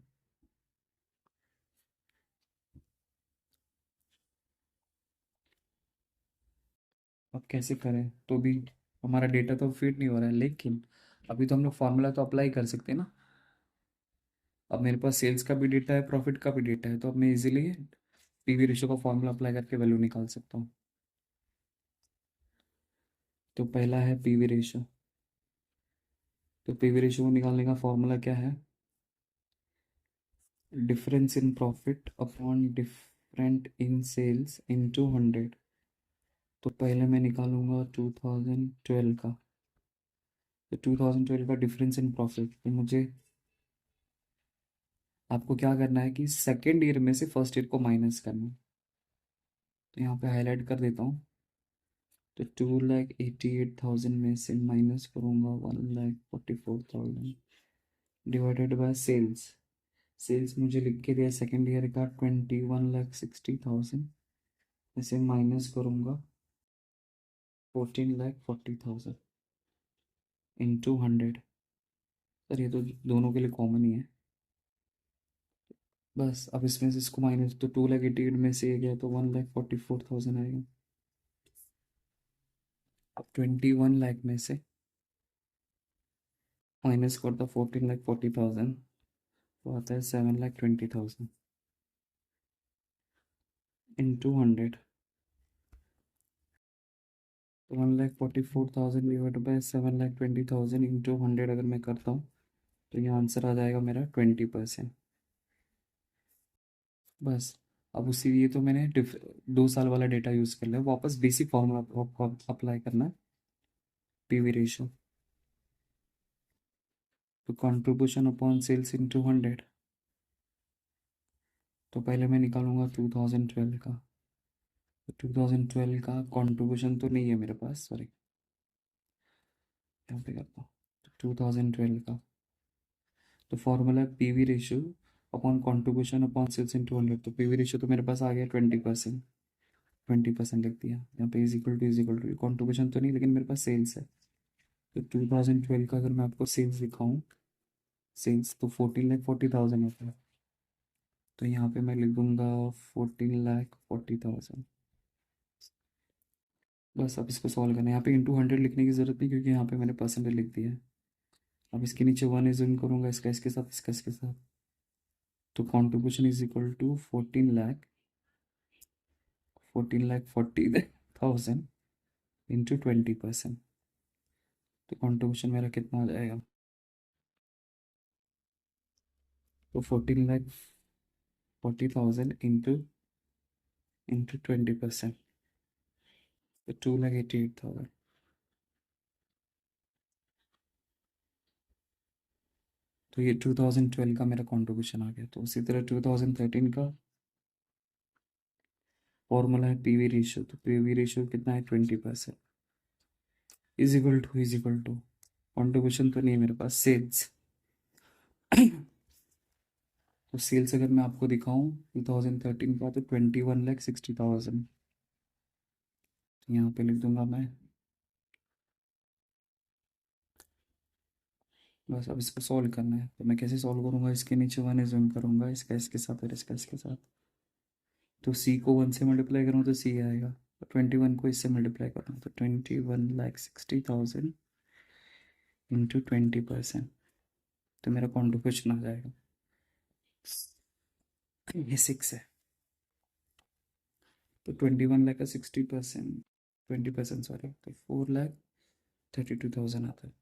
अब कैसे करें, तो भी हमारा डेटा तो फीड नहीं हो रहा है, लेकिन अभी तो हम लोग फार्मूला तो अप्लाई कर सकते हैं ना। अब मेरे पास सेल्स का भी डेटा है, प्रॉफिट का भी डेटा है, तो अब मैं इजीली पीवी रेशो का फॉर्मूला अप्लाई करके वैल्यू निकाल सकता हूँ। तो पहला है पीवी रेशो। तो पीवी रेशो को निकालने का फॉर्मूला क्या है? Difference in profit upon different in sales into 100। तो पहले मैं निकालूंगा 2012 का। तो 2012 का डिफरेंस इन प्रॉफिट, तो मुझे आपको क्या करना है कि सेकेंड ईयर में से फर्स्ट ईयर को माइनस करना है। तो यहाँ पे हाईलाइट कर देता हूँ। तो 2,88,000 में से माइनस करूँगा 1,44,000 डिवाइडेड बाय सेल्स। सेल्स मुझे लिख के दिया सेकेंड ईयर का 21,60,000 में से माइनस करूँगा 14,40,000 इंटू 100। सर ये तो दोनों के लिए कॉमन ही है। बस अब इसमें से इसको माइनस, तो 2,88,000 में से ये गया तो 1,44,000 आएगा। अब 21 लाख में से माइनस कर दो 14,40,000, तो आता है 7,20,000 इंटू 100। तो 1,44,000 डिवाइड बाई 7,20,000 इंटू 100 अगर मैं करता हूँ तो ये आंसर आ जाएगा मेरा 20%। बस अब उसी लिए तो मैंने 2 साल वाला डेटा यूज़ कर लिया, वापस बेसिक फॉर्मूला अप्लाई करना है, पीवी रेशो। तो कंट्रीब्यूशन अपॉन सेल्स इंटू 100। तो पहले मैं निकालूंगा 2012 का। तो 2012 का कंट्रीब्यूशन तो नहीं है मेरे पास, सॉरी, यहाँ पे करता हूँ। तो 2012 का तो फॉर्मूला है PV ratio upon contribution upon sales into 100। तो पीवी रेशियो तो मेरे पास आ गया 20%। 20% लिख दिया यहाँ पे, इज इक्वल टू कंट्रीब्यूशन तो नहीं लेकिन मेरे पास सेल्स है। तो 2012 का अगर मैं आपको सेल्स दिखाऊँ, सेल्स तो 14,40,000 होता है। तो यहाँ पे मैं लिख दूंगा 14,40,000। बस अब इसको सॉल्व करना है, यहाँ पे इंटू 100 लिखने की ज़रूरत नहीं क्योंकि यहाँ पे मैंने परसेंटेज लिख दिया है। अब इसके नीचे 1 इज्यूम करूँगा, इसका इसके साथ, इसका इसके साथ। तो contribution is equal to 14,40,000 into 20%। तो कॉन्ट्रीब्यूशन मेरा कितना आ जाएगा? तो 14,40,000 इंटू 20%, तो 2,88,000। तो ये 2012 का मेरा कंट्रीब्यूशन आ गया। तो उसी तरह 2013 का फॉर्मूला है पीवी रेशियो। तो पीवी रेशियो कितना है? 20%। इज इक्वल टू कंट्रीब्यूशन तो नहीं है मेरे पास, सेल्स। तो सेल्स अगर मैं आपको दिखाऊं 2013 का, तो 21,60,000। तो यहाँ पे लिख दूंगा मैं। बस अब इसको सॉल्व करना है, तो मैं कैसे सॉल्व करूँगा? इसके नीचे 1 इज्यूम करूँगा, इसका इसके साथ और इसका इसके साथ। तो सी को 1 से मल्टीप्लाई करूँ तो सी आएगा, 21 को इससे मल्टीप्लाई करूँ तो 21,60,000 इंटू 20%। तो मेरा कॉन्ट्रीब्यूशन आ जाएगा, ये 6 है। तो 21 लाख का 60%, 20%, सॉरी, तो 4,32,000 आता है।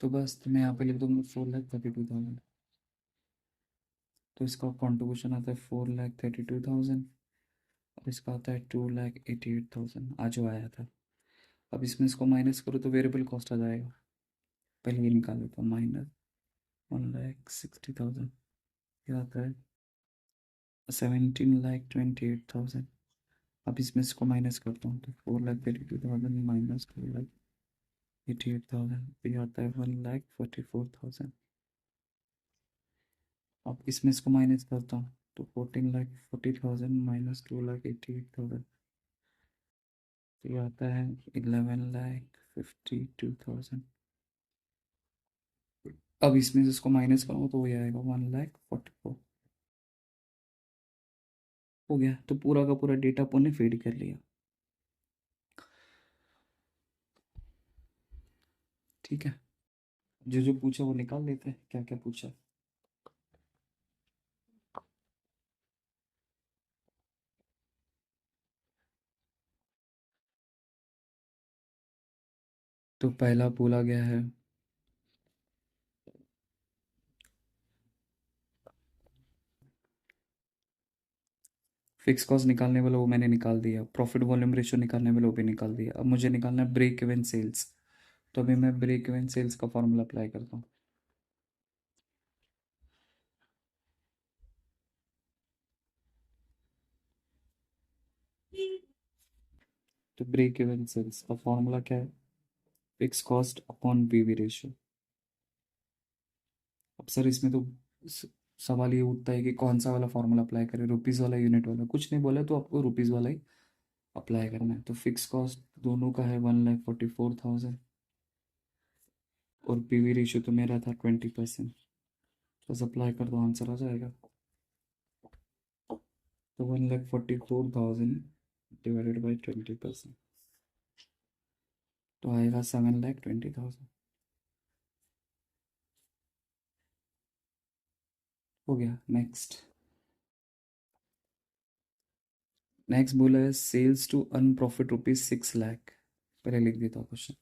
तो बस तो मैं यहाँ पे लिख दूंगा 4,32,000। तो इसका कॉन्ट्रीब्यूशन आता है 4,32,000 और इसका आता है 2,88,000 आज जो आया था। अब इसमें इसको माइनस करो तो वेरिएबल कॉस्ट आ जाएगा। पहले ये निकाल लेता हूँ, माइनस 1,60,000, ये आता है 17,28,000 अब इसमें इसको माइनस करता हूँ तो 4,32,000 माइनस 4,88,000 ये आता है 1,44,000। अब इसमें इसको माइनस करता हूँ तो 14,40,000 माइनस 2,88,000 ये आता है 11,52,000। अब इसमें से इसको माइनस करूँगा तो ये आएगा 1,44,000। हो गया। तो पूरा का पूरा डेटा अपन ने फीड कर लिया। ठीक है, जो जो पूछा वो निकाल लेते हैं, क्या क्या पूछा। तो पहला बोला गया है फिक्स कॉस्ट निकालने वाला, वो मैंने निकाल दिया। प्रॉफिट वॉल्यूम रेशियो निकालने वाला, वो भी निकाल दिया। अब मुझे निकालना है ब्रेक इवन सेल्स। तो अभी मैं ब्रेक इवन सेल्स का फॉर्मूला अप्लाई करता हूँ। तो ब्रेक इवन सेल्स का फॉर्मूला क्या है? Fix cost upon PV ratio. अब सर इसमें तो स- सवाल ये उठता है कि कौन सा वाला फॉर्मूला अप्लाई करें, रुपीज़ वाला यूनिट वाला। कुछ नहीं बोला तो आपको रुपीज़ वाला ही अप्लाई करना है। तो फिक्स कॉस्ट दोनों का है 1,44,000 और पीवी रेशियो तो मेरा था 20%। तो सप्लाई कर दो, आंसर आ जाएगा। तो 1,44,000 डिवाइडेड बाई 20%, तो आएगा 7,20,000। हो गया। नेक्स्ट। नेक्स्ट बोला है सेल्स टू अनप्रॉफिट ₹6 लाख। पहले लिख देता हूँ क्वेश्चन,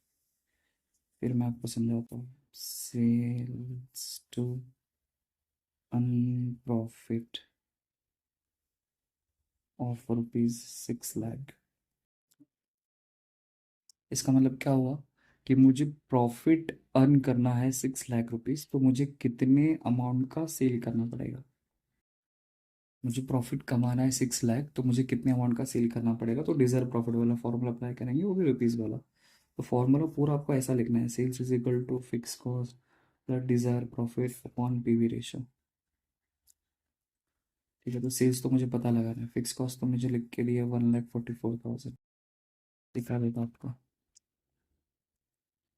फिर मैं आपको समझाता हूँ। Sales to unprofit of ₹6 lakh. इसका मतलब क्या हुआ कि मुझे प्रॉफिट अर्न करना है ₹6 लाख, तो मुझे कितने अमाउंट का सेल करना पड़ेगा? मुझे प्रॉफिट कमाना है 6 लाख, तो मुझे कितने अमाउंट का सेल करना पड़ेगा? तो डिजर्व प्रॉफिट वाला फॉर्मूला अप्लाई करेंगे, वो भी रुपीज़ वाला। तो फॉर्मूला पूरा आपको ऐसा लिखना है, sales is equal to fix cost plus desire profit upon PV ratio. ठीक है, तो सेल्स तो मुझे पता लगाना है, फिक्स कॉस्ट तो मुझे लिख के दिया 1,44,000। दिखा देता आपको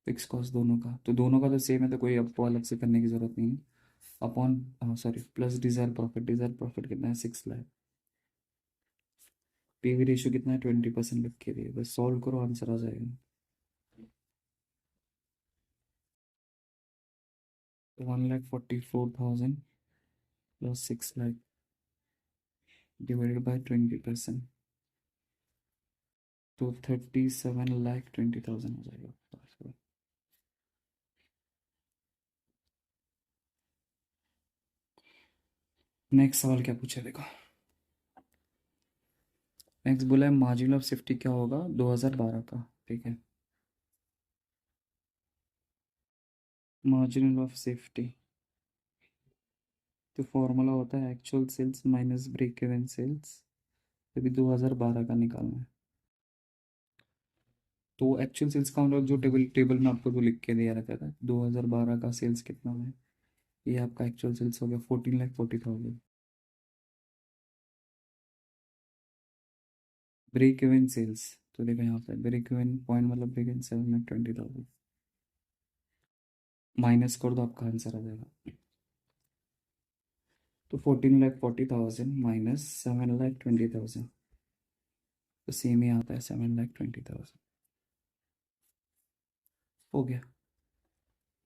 फिक्स कॉस्ट दोनों का, तो दोनों का तो सेम है, तो कोई आपको अलग से करने की जरूरत नहीं है। Upon sorry plus desire profit. Dzire profit कितना है? 6 लाख। पीवी रेशियो कितना है? 20% लिख के दिए, बस सॉल्व करो, आंसर आ जाएगा। 1,44,000 प्लस 6 लाख डिवाइडेड बाय 20%, तो 37,20,000 हो जाएगा। नेक्स्ट सवाल क्या पूछा देखो। नेक्स्ट बोला है मार्जिन ऑफ सेफ्टी क्या होगा 2012 का। ठीक है, मार्जिन ऑफ सेफ्टी तो फॉर्मूला होता है actual sales minus break even sales. अभी 2012 का निकालना है। तो एक्चुअल सेल्स का मतलब जो टेबल टेबल में आपको जो लिख के दिया रहता था 2012 का सेल्स कितना है, ये आपका एक्चुअल सेल्स हो गया 14,40,000। ब्रेक इवन सेल्स, तो देखो यहाँ पे ब्रेक इवन पॉइंट मतलब ब्रेक इवन 7,20,000, माइनस कर दो, आपका आंसर आ जाएगा। तो 14,40,000 माइनस 7,20,000, तो सेम ही आता है 7,20,000। हो गया।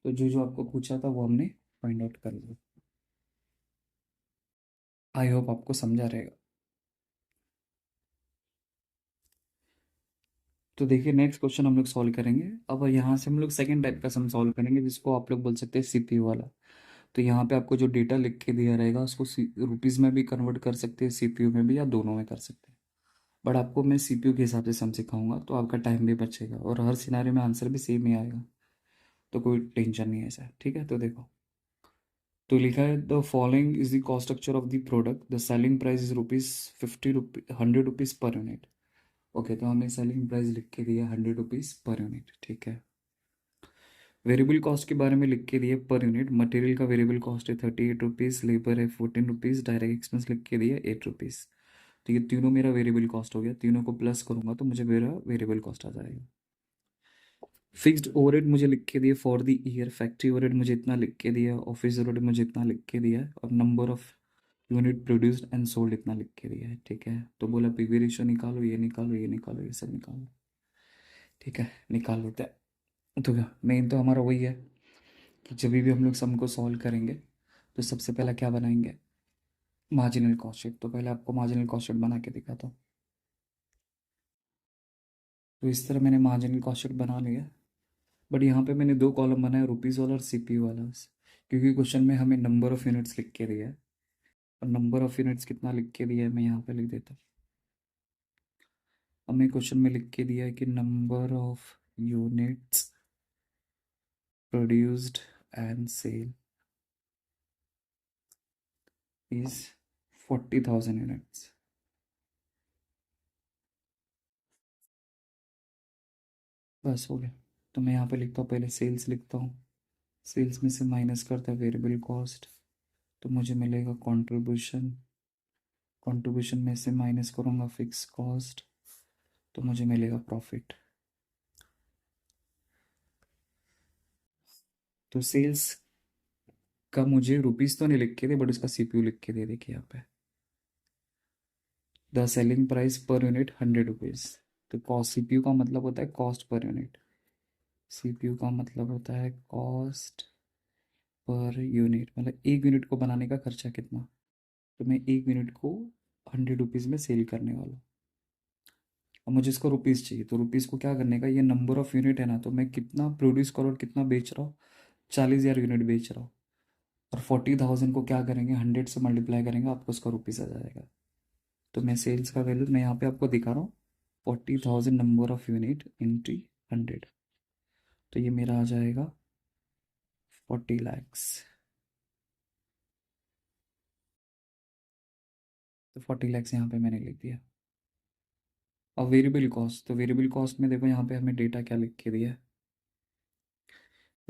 तो जो जो आपको पूछा था वो हमने फाइंड आउट कर लिया। आई होप आपको समझा रहेगा। तो देखिए नेक्स्ट क्वेश्चन हम लोग सॉल्व करेंगे। अब यहाँ से हम लोग सेकंड टाइप का सम सॉल्व करेंगे, जिसको आप लोग बोल सकते हैं सीपीयू वाला। तो यहाँ पे आपको जो डेटा लिख के दिया रहेगा उसको रुपीज़ में भी कन्वर्ट कर सकते हैं, सीपीयू में भी, या दोनों में कर सकते हैं। बट आपको मैं सीपीयू के हिसाब से सम सिखाऊंगा, तो आपका टाइम भी बचेगा और हर सिनारे में आंसर भी सेम ही आएगा। तो कोई टेंशन नहीं है ऐसा। ठीक है, तो देखो। तो लिखा है the following is the cost structure of the product, the selling price is ₹50, ₹100 per unit. Okay, तो हमने सेलिंग प्राइस लिख के दिया 100 रुपीज़ पर यूनिट, ठीक है। वेरिएबल कॉस्ट के बारे में लिख के दिया पर यूनिट, मटेरियल का वेरिएबल कॉस्ट है 38 रुपीज़, लेबर है 14 रुपीज़, डायरेक्ट एक्सपेंस लिख के दिया 8 रुपीज़। तो ये तीनों मेरा वेरिएबल कॉस्ट हो गया, तीनों को प्लस करूंगा तो मुझे मेरा वेरिएबल कॉस्ट आ जाएगा। फिक्स्ड ओवरहेड मुझे लिख के दिया for the year, factory overhead मुझे इतना लिख के दिया, ऑफिस ओवरहेड मुझे इतना लिख के दिया है, और number of unit produced and sold इतना लिख के दिया है, ठीक है। तो बोला पीवी रेशियो निकालो, ये निकालो, ये निकालो, ये सब निकालो, ठीक है, निकाल लेते हैं। तो क्या मेन तो हमारा वही है कि जब भी हम लोग सम को सॉल्व करेंगे तो सबसे पहला क्या बनाएंगे, मार्जिनल कॉस्ट शीट। तो पहले आपको मार्जिनल कॉस्ट शीट बना के दिखाता हूँ। तो इस तरह मैंने मार्जिनल कॉस्ट शीट बना लिया, बट यहाँ पे मैंने दो कॉलम बनाए, रुपीज़ वाला और सीपीयू वाला, क्योंकि क्वेश्चन में हमें नंबर ऑफ यूनिट्स लिख के दिया है, और नंबर ऑफ यूनिट्स कितना लिख के दिया है मैं यहाँ पे लिख देता हूँ। हमें क्वेश्चन में लिख के दिया है कि number of units produced and sale is 40,000 units. बस हो गया। तो मैं यहाँ पे लिखता हूँ, पहले सेल्स लिखता हूँ, सेल्स में से माइनस करता है वेरिएबल कॉस्ट, तो मुझे मिलेगा कंट्रीब्यूशन, कंट्रीब्यूशन में से माइनस करूँगा फिक्स कॉस्ट, तो मुझे मिलेगा प्रॉफिट। तो सेल्स का मुझे रुपीज़ तो नहीं लिख के दे, बट उसका सीपीयू लिख के दे, देखिए यहाँ पे the selling price per unit 100 rupees. तो कॉस्ट, सीपीयू का मतलब होता है कॉस्ट पर यूनिट, सीपीयू का मतलब होता है कॉस्ट पर यूनिट, मतलब एक यूनिट को बनाने का खर्चा कितना। तो मैं एक यूनिट को 100 रुपीज़ में सेल करने वाला हूँ, और मुझे इसको रुपीज़ चाहिए, तो रुपीज़ को क्या करने का, ये नंबर ऑफ यूनिट है ना, तो मैं कितना प्रोड्यूस कर रहा हूँ, कितना बेच रहा हूँ, 40,000 यूनिट बेच रहा हूँ, और 40,000 को क्या करेंगे, 100 से मल्टीप्लाई करेंगे, आपको उसका रुपीज़ आ जाएगा। तो मैं सेल्स का वैल्यू मैं यहाँ पे आपको दिखा रहा हूँ, 40,000 नंबर ऑफ यूनिट इंटू 100, तो ये मेरा आ जाएगा 40 lakhs। तो 40 lakhs यहाँ पे मैंने लिख दिया। और वेरिएबल कॉस्ट, तो वेरिएबल कॉस्ट में देखो यहाँ पे हमें डेटा क्या लिख के दिया है,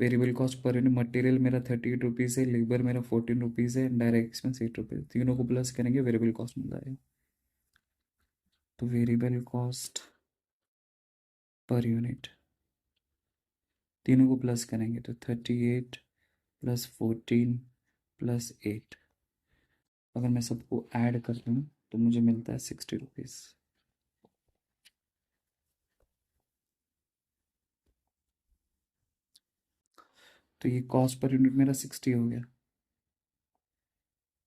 variable cost per unit, material मेरा 38 रुपीज़ है, लेबर मेरा 14 रुपीज़ है, डायरेक्ट एक्सपेंस 8 रुपीज़, तीनों को प्लस करेंगे वेरिएबल कॉस्ट मिल जाएगा। तो वेरिएबल कॉस्ट पर यूनिट, तीनों को प्लस करेंगे तो 38 प्लस 14 प्लस 8, अगर मैं सबको ऐड कर लूँ तो मुझे मिलता है 60 रुपीज़। तो ये कॉस्ट पर यूनिट मेरा 60 हो गया।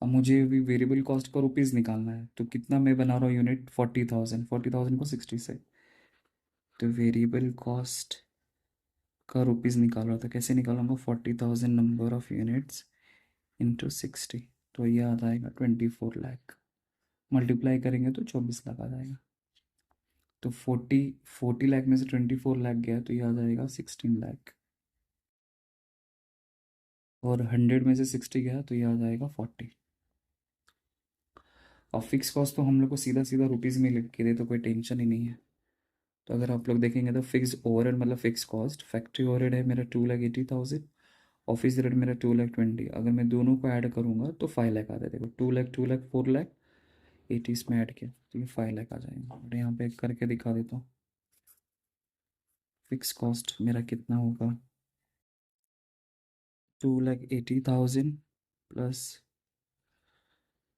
अब मुझे भी वेरिएबल कॉस्ट का रुपीज़ निकालना है, तो कितना मैं बना रहा हूँ यूनिट, 40,000, 40,000 को 60 से, तो वेरिएबल कॉस्ट का रुपीज़ निकाल रहा था, कैसे निकालूंगा, 40,000 नंबर ऑफ यूनिट्स इंटू 60, तो ये आ जाएगा 24 लाख, मल्टीप्लाई करेंगे तो 24 लाख आ जाएगा। तो 40 लाख में से 24 लाख गया, तो ये आ जाएगा 16 लाख, और 100 में से 60 गया तो ये आ जाएगा 40। और फिक्स कॉस्ट तो हम लोग को सीधा सीधा रुपीज़ में लिख के दे, तो कोई टेंशन ही नहीं है। तो अगर आप लोग देखेंगे तो फिक्स ओवरहेड मतलब फिक्स कॉस्ट, फैक्ट्री ओवरहेड है मेरा 2,80,000, ऑफिस रेट मेरा 2,20,000, अगर मैं दोनों को ऐड करूँगा तो 5 लाख आता है, देखो 2 लाख 2 लाख 4 लाख 80 इसमें ऐड किया तो ये 5 लाख आ जाएगा। और यहाँ पे करके दिखा देता हूँ, फिक्स कॉस्ट मेरा कितना होगा, 2,80,000 प्लस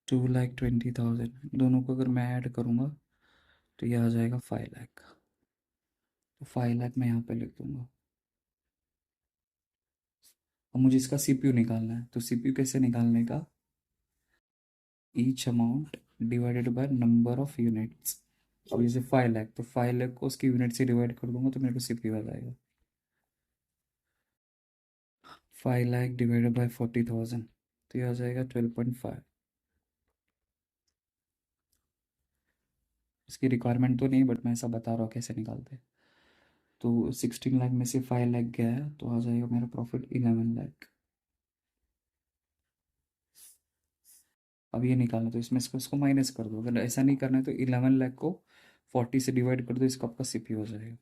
2,20,000, दोनों को अगर मैं ऐड करूँगा तो ये आ जाएगा 5 लाख। तो 5 लाख मैं यहाँ पे लिख दूँगा। अब मुझे इसका सीपीयू निकालना है, तो सीपीयू कैसे निकालने का, each amount divided by number of units. अब जैसे 5 लाख, तो 5 लाख को उसकी यूनिट से डिवाइड कर दूंगा तो मेरे को सीपीयू आ जाएगा, 5 लाख डिवाइडेड बाय 40,000, तो ये आ जाएगा 12.5। इसकी रिक्वायरमेंट तो नहीं, बट मैं ऐसा बता रहा हूँ कैसे निकालते हैं। तो 16 लाख में से 5 लाख गया है, तो आ जाएगा मेरा प्रॉफिट 11 लाख। अब ये निकालना, तो इसमें इसको इसको माइनस कर दो, अगर ऐसा नहीं करना है तो 11 लाख को 40 से डिवाइड कर दो, इसका आपका सीपीयू हो जाएगा।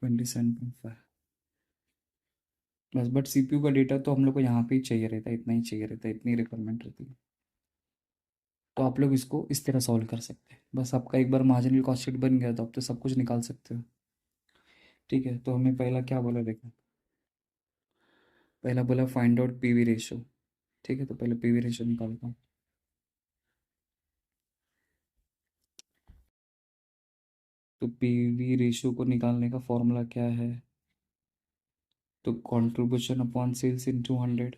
$27.5। बस बट सीपीयू का डेटा तो हम लोग को यहाँ पे ही चाहिए रहता है, इतना ही चाहिए रहता है, इतनी रिक्वायरमेंट रहती है। तो आप लोग इसको इस तरह सॉल्व कर सकते हैं। बस आपका एक बार मार्जिनल कॉस्ट शीट बन गया तो आप तो सब कुछ निकाल सकते हो। ठीक है, तो हमें पहला क्या बोला देखो, पहला बोला फाइंड आउट पीवी रेशियो। ठीक है, तो पहले पीवी रेशियो निकालता हूँ। तो पीवी रेशियो को निकालने का फॉर्मूला क्या है, तो कंट्रीब्यूशन अपॉन सेल्स इन 200।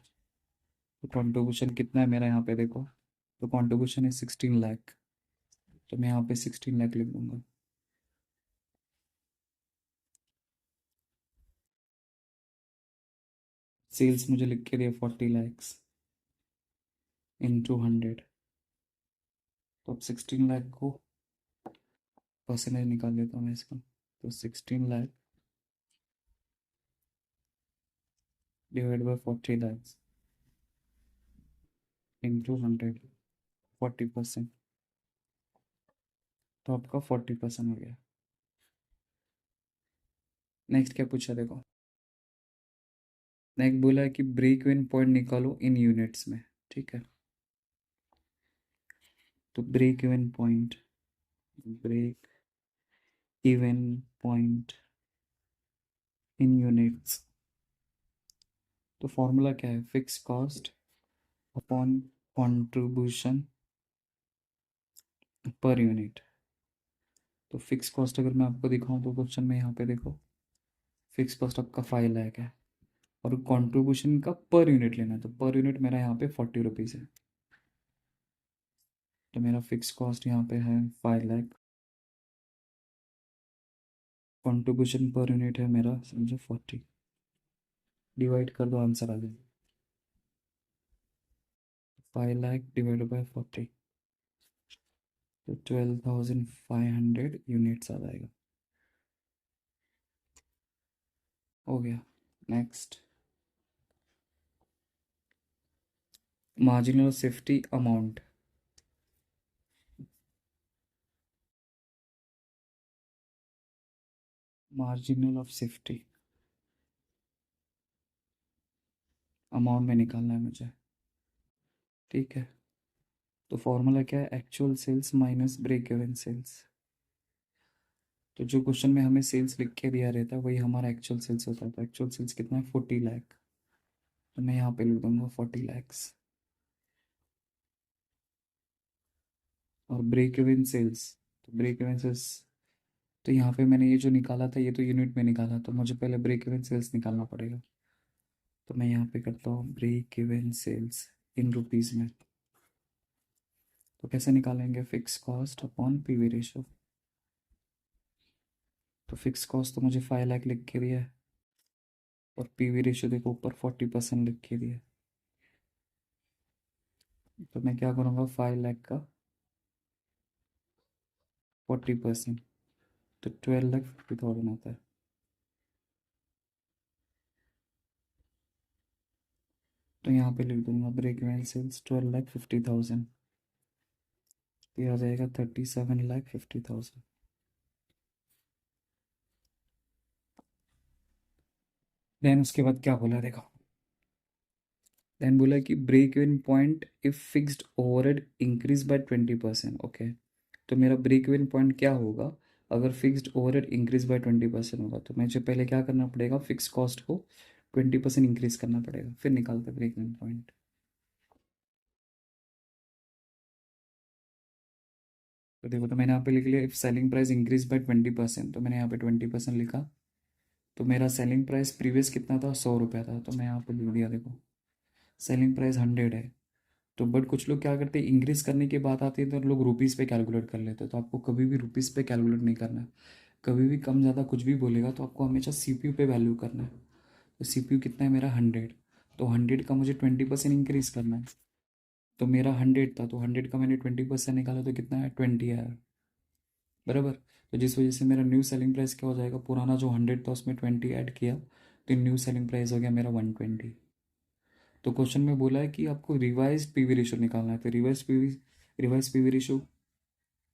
तो कंट्रीब्यूशन कितना है मेरा यहाँ पे देखो, तो कंट्रीब्यूशन है 16 लाख, तो मैं यहाँ पे 16 लाख लिख दूंगा। सेल्स मुझे लिख के दिया 40 लाख इन 200। तो अब 16 लाख को परसेंटेज निकाल लेता हूँ मैं इसका। तो 16 लाख डिवाइड बाई 40 लाख इन 200, 40%। तो आपका 40% हो गया। नेक्स्ट क्या पूछा देखो, नेक्स्ट बोला है कि ब्रेक इवन पॉइंट निकालो इन यूनिट्स में। ठीक है, तो break even point, break even point in units, तो फॉर्मूला क्या है, fix cost upon contribution per unit. तो फिक्स कॉस्ट अगर मैं आपको दिखाऊं तो क्वेश्चन में यहाँ पे देखो, फिक्स कॉस्ट आपका 5 लाख है और कंट्रीब्यूशन का पर यूनिट लेना है, तो पर यूनिट मेरा यहाँ पे 40 रुपीज़ है। तो मेरा फिक्स कॉस्ट यहाँ पे है 5 लाख, कंट्रीब्यूशन पर यूनिट है मेरा समझो 40, डिवाइड कर दो आंसर आ जाएगा। 5 लाख डिवाइड बाई 40, तो 12,500 यूनिट्स आ जाएगा। हो गया। Next, marginal safety amount. Marginal of safety amount में निकालना है मुझे। ठीक है, तो फॉर्मूला क्या है, actual sales minus break even sales. तो जो क्वेश्चन में हमें सेल्स लिख के दिया रहता है वही हमारा एक्चुअल सेल्स होता है। तो एक्चुअल सेल्स कितना है, 40 लाख, तो मैं यहाँ पे लिख दूंगा 40 लैक्स। और ब्रेक इवन सेल्स, तो ब्रेक इवन सेल्स, तो यहाँ पे मैंने ये जो निकाला था ये तो यूनिट में निकाला, तो मुझे पहले ब्रेक इवन सेल्स निकालना पड़ेगा। तो मैं यहाँ पे करता हूँ break even sales in rupees में। तो कैसे निकालेंगे, fix cost upon PV ratio. तो फिक्स कॉस्ट तो मुझे 5 लाख लिख के दिया है और पीवी रेशो देखो ऊपर 40% लिख के दिया है। तो मैं क्या करूँगा, 5 लाख का 40%, तो 12,50,000 आता है। तो यहाँ पे लिख दूंगा ब्रेक इवन सेल्स 12,50,000, ये आ जाएगा 37,50,000। देन उसके बाद क्या बोला देखो, देन बोला कि break even point if fixed overhead increase by 20%। Okay, तो मेरा ब्रेक इवन पॉइंट क्या होगा, अगर फिक्स्ड ओवरहेड इंक्रीज बाय 20% होगा तो मुझे पहले क्या करना पड़ेगा, फिक्स कॉस्ट को 20% इंक्रीज करना पड़ेगा, फिर निकालते ब्रेक इवन पॉइंट। तो देखो, तो मैंने यहाँ पे लिख लिया if selling price increase by 20%, तो मैंने यहाँ पे 20% लिखा। तो मेरा सेलिंग प्राइस प्रीवियस कितना था, 100 रुपया था, तो मैं यहाँ पे लिख दिया देखो सेलिंग प्राइस 100 है। तो बट कुछ लोग क्या करते हैं, इंक्रीज करने की बात आती है तो लोग रुपीज़ पे कैलकुलेट कर लेते हैं। तो आपको कभी भी रुपीज़ पे कैलकुलेट नहीं करना है। कभी भी कम ज़्यादा कुछ भी बोलेगा तो आपको हमेशा सीपीयू पे वैल्यू करना है। तो सीपीयू कितना है मेरा 100, तो 100 का मुझे 20% इंक्रीज करना है। तो मेरा 100 था, तो 100 का मैंने 20% निकाला तो कितना है, 20 आया, बराबर। तो जिस वजह से मेरा न्यू सेलिंग प्राइस क्या हो जाएगा, पुराना जो 100 था उसमें 20 ऐड किया, तो न्यू सेलिंग प्राइस हो गया मेरा 120। तो क्वेश्चन में बोला है कि आपको रिवाइज पीवी रेशो निकालना है। तो रिवाइज पीवी रेशो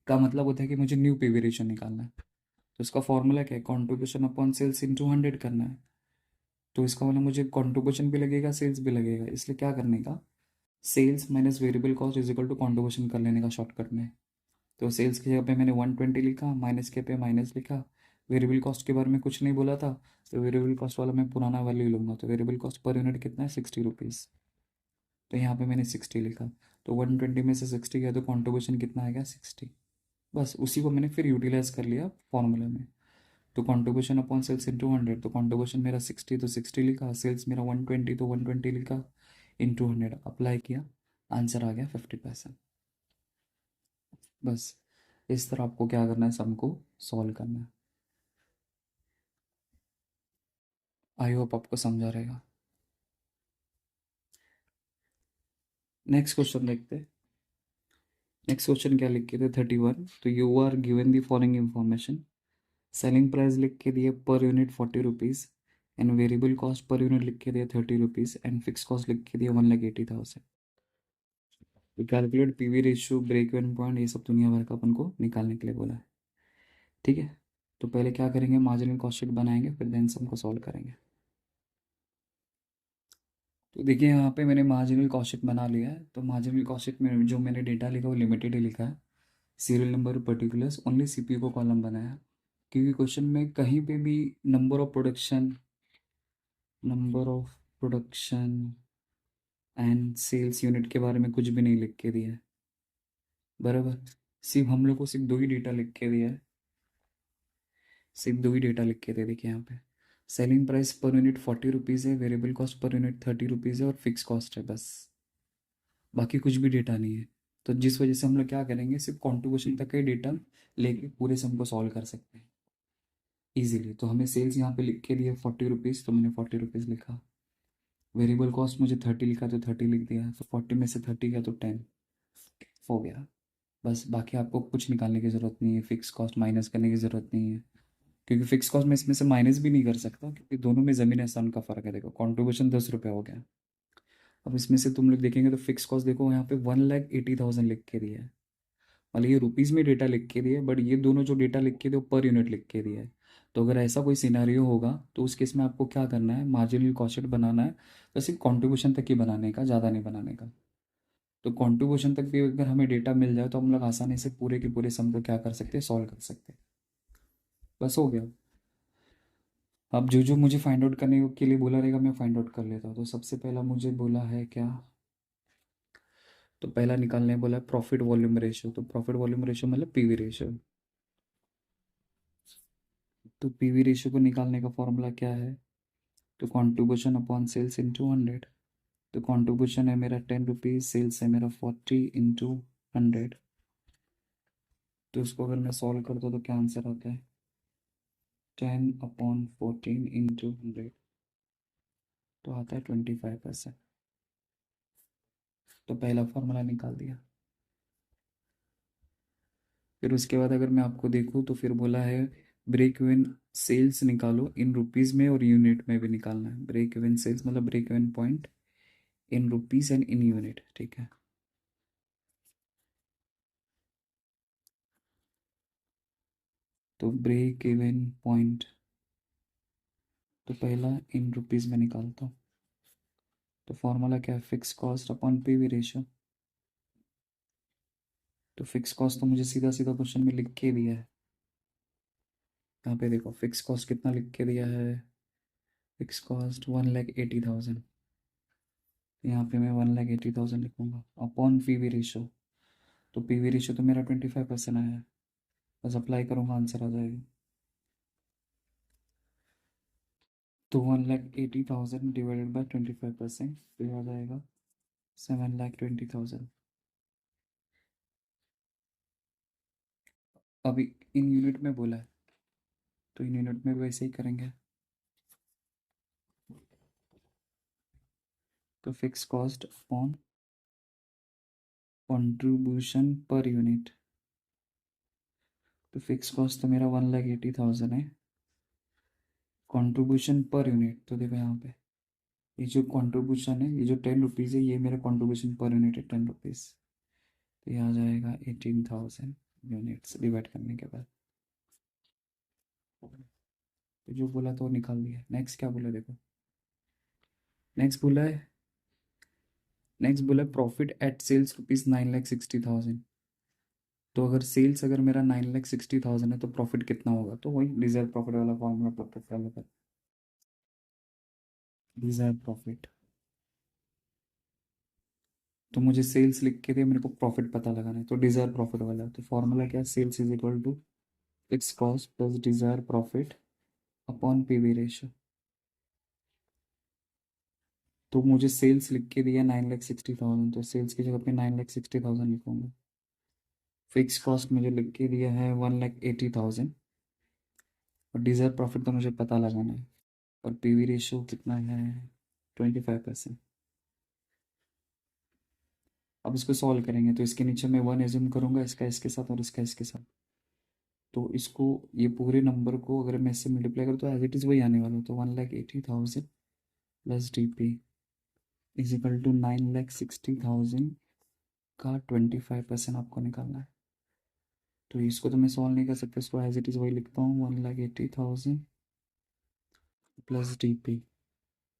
का मतलब होता है कि मुझे न्यू पीवी रेशो निकालना है। तो इसका फॉर्मूला क्या है, कॉन्ट्रीब्यूशन अपॉन सेल्स इंटू 100 करना है। तो इसका मतलब मुझे कॉन्ट्रीब्यूशन भी लगेगा, सेल्स भी लगेगा, इसलिए क्या करने का, sales minus variable cost is equal to contribution कर लेने का शॉर्टकट में। तो सेल्स की जगह पे मैंने 120 लिखा, माइनस के पे माइनस लिखा। वेरिएबल कॉस्ट के बारे में कुछ नहीं बोला था, तो वेरिएबल कॉस्ट वाला मैं पुराना वैल्यू लूँगा। तो वेरिएबल कॉस्ट पर यूनिट कितना है, 60 रुपीज़। तो यहाँ पे मैंने 60 लिखा। तो 120 में से 60 गया तो कॉन्ट्रीब्यूशन कितना आएगा, 60। बस उसी को मैंने फिर यूटिलाइज कर लिया फॉर्मूले में। तो कॉन्ट्रीब्यूशन अपॉन सेल्स इंटू 100, तो कॉन्ट्रीब्यूशन मेरा 60 तो 60 लिखा, सेल्स मेरा 120 तो 120 लिखा, इंटू 100 अप्लाई किया, आंसर आ गया 50%। बस इस तरह आपको क्या करना है, सम को सॉल्व करना है। आई होप आपको समझा रहेगा। नेक्स्ट क्वेश्चन देखते हैं। नेक्स्ट क्वेश्चन क्या लिख के थे, 31। तो you are given the following information. Selling price लिख के दिए per unit 40 rupees, and variable cost per unit लिख के दिया 30 रुपीज़, एंड फिक्स कॉस्ट लिख के दिया 1,80,000। तो calculate PV ratio, break even point, ये सब दुनिया भर का अपन को निकालने के लिए बोला है। ठीक है, तो पहले क्या करेंगे, मार्जिनल कॉस्ट शीट बनाएंगे, फिर देन सम को सॉल्व करेंगे। तो देखिए यहाँ पे मैंने मार्जिनल कॉस्ट शीट बना लिया है। तो मार्जिनल कॉस्ट शीट में जो मैंने डेटा लिखा वो लिमिटेड ही लिखा है, serial number particulars only CPU को कॉलम बनाया है। क्योंकि क्वेश्चन में कहीं पे भी number of production and sales unit के बारे में कुछ भी नहीं लिख के दिया है, बराबर। सिर्फ हम लोग को सिर्फ दो ही डेटा लिख के दिया है, सिर्फ दो ही डेटा लिख के दे। देखिए यहाँ पे selling price per unit 40 rupees है, variable cost per unit 30 rupees है, और फिक्स कॉस्ट है, बस। बाकी कुछ भी डेटा नहीं है। तो जिस वजह से हम लोग क्या करेंगे, सिर्फ कॉन्ट्रीब्यूशन तक का ही डेटा लेके पूरे सम को सॉल्व कर सकते हैं इजीली। तो हमें सेल्स यहाँ पे लिख के दिए 40 रुपीज़, तो मैंने 40 रुपीज़ लिखा। वेरिएबल कॉस्ट मुझे 30 लिखा तो 30 लिख दिया। तो 40 में से 30 गया तो 10 हो गया। बस बाकी आपको कुछ निकालने की ज़रूरत नहीं है, फिक्स कॉस्ट माइनस करने की ज़रूरत नहीं है, क्योंकि फिक्स कॉस्ट में इसमें से माइनस भी नहीं कर सकता, क्योंकि दोनों में ज़मीन आसमान का फ़र्क है। देखो कॉन्ट्रीब्यूशन 10 रुपये हो गया। अब इसमें से तुम लोग देखेंगे तो फिक्स कॉस्ट देखो यहाँ पे 1,80,000 लिख के दिया है। मतलब ये रुपीज़ में डेटा लिख के दिया है, बट ये दोनों जो डेटा लिख के दिए वो पर यूनिट लिख के दिया है। तो अगर ऐसा कोई सिनेरियो होगा तो उस केस में आपको क्या करना है, मार्जिनल कॉस्ट शीट बनाना है, तो सिर्फ कॉन्ट्रीब्यूशन तक ही बनाने का, ज़्यादा नहीं बनाने का। तो कॉन्ट्रीब्यूशन तक भी अगर हमें डेटा मिल जाए तो हम लोग आसानी से पूरे के पूरे सम को क्या कर सकते हैं, सॉल्व कर सकते हैं। बस हो गया। अब जो जो मुझे फाइंड आउट करने के लिए बोला रहेगा मैं फाइंड आउट कर लेता हूँ। तो सबसे पहला मुझे बोला है क्या, तो पहला निकालने बोला है प्रॉफिट वॉल्यूम रेशियो। तो प्रॉफिट वॉल्यूम रेशियो मतलब पीवी रेशियो। तो पीवी रेशियो को निकालने का फॉर्मूला क्या है, तो कॉन्ट्रीब्यूशन अपॉन सेल्स इंटू 100। तो कॉन्ट्रीब्यूशन है मेरा 10 रुपीज़, सेल्स है मेरा 40 इंटू 100। तो इसको अगर मैं सॉल्व करता हूँ तो क्या आंसर आता है, 10/14 इंटू 100, तो आता है 25%। तो पहला फॉर्मूला निकाल दिया। फिर उसके बाद अगर मैं आपको देखूँ तो फिर बोला है ब्रेक इवन सेल्स निकालो इन रुपीज़ में, और यूनिट में भी निकालना है। ब्रेक इवन सेल्स मतलब break even point in rupees and in unit, ठीक है। तो ब्रेक इवन पॉइंट, तो पहला इन रुपीज़ में निकालता हूँ। तो फॉर्मूला क्या है, fix cost upon PV ratio. तो फिक्स कॉस्ट तो मुझे सीधा सीधा क्वेश्चन में लिख के दिया है। यहाँ पे देखो फिक्स कॉस्ट कितना लिख के दिया है, फिक्स कॉस्ट 1,80,000। यहाँ पे मैं 1,80,000 लिखूंगा अपॉन पीवी रेशो। तो पीवी रेशो तो मेरा 25% आया है, बस अप्लाई करूँगा आंसर आ जाएगा। तो 1,80,000 डिवाइडेड बाई 25%, फिर आ जाएगा 7,20,000। अभी इन यूनिट में बोला है तो इन यूनिट में भी वैसे ही करेंगे। तो fix cost upon contribution per unit. तो फिक्स कॉस्ट तो मेरा 1,80,000 है, कंट्रीब्यूशन पर यूनिट तो देखो यहाँ पे ये जो कंट्रीब्यूशन है, ये जो 10 रुपीज़ है, ये मेरा कंट्रीब्यूशन पर यूनिट है 10 रुपीज़। तो ये आ जाएगा 18,000 यूनिट्स डिवाइड करने के बाद। तो जो बोला तो वो निकाल दिया। नेक्स्ट क्या बोला देखो, नेक्स्ट बोला प्रॉफिट एट सेल्स रुपीज़ 9,60,000। तो अगर सेल्स अगर मेरा 9,60,000 है तो प्रॉफिट कितना होगा, तो वही डिजायर प्रॉफिट वाला फॉर्मूला प्रॉफिट फॉलो कर। डिजायर प्रॉफिट, तो मुझे सेल्स लिख के दिया, मेरे को प्रॉफिट पता लगाना है, तो डिजायर प्रॉफिट वाला। तो फॉर्मूला क्या है, sales is equal to fix cost plus desire profit upon PV ratio. तो मुझे सेल्स लिख के दिया 9,60,000, तो सेल्स की जगह पे 9,60,000 लिखूंगा। फिक्स कॉस्ट मुझे लिख के दिया है 1,80,000, और डिजायर प्रॉफिट तो मुझे पता लगाना है, और पीवी रेशियो कितना है, 25%। अब इसको सॉल्व करेंगे, तो इसके नीचे मैं 1 एज्यूम करूंगा, इसका इसके साथ और इसका इसके साथ। तो इसको, ये पूरे नंबर को अगर मैं इससे मल्टीप्लाई करूँ तो एज इट इज़ वही आने वाला। तो 1,80,000 plus DP is equal to 9,60,000 का 25% आपको निकालना है। तो इसको तो मैं सॉल्व नहीं कर सकता, इसको एज इट इज़ वही लिखता हूँ, 1,80,000 प्लस DP।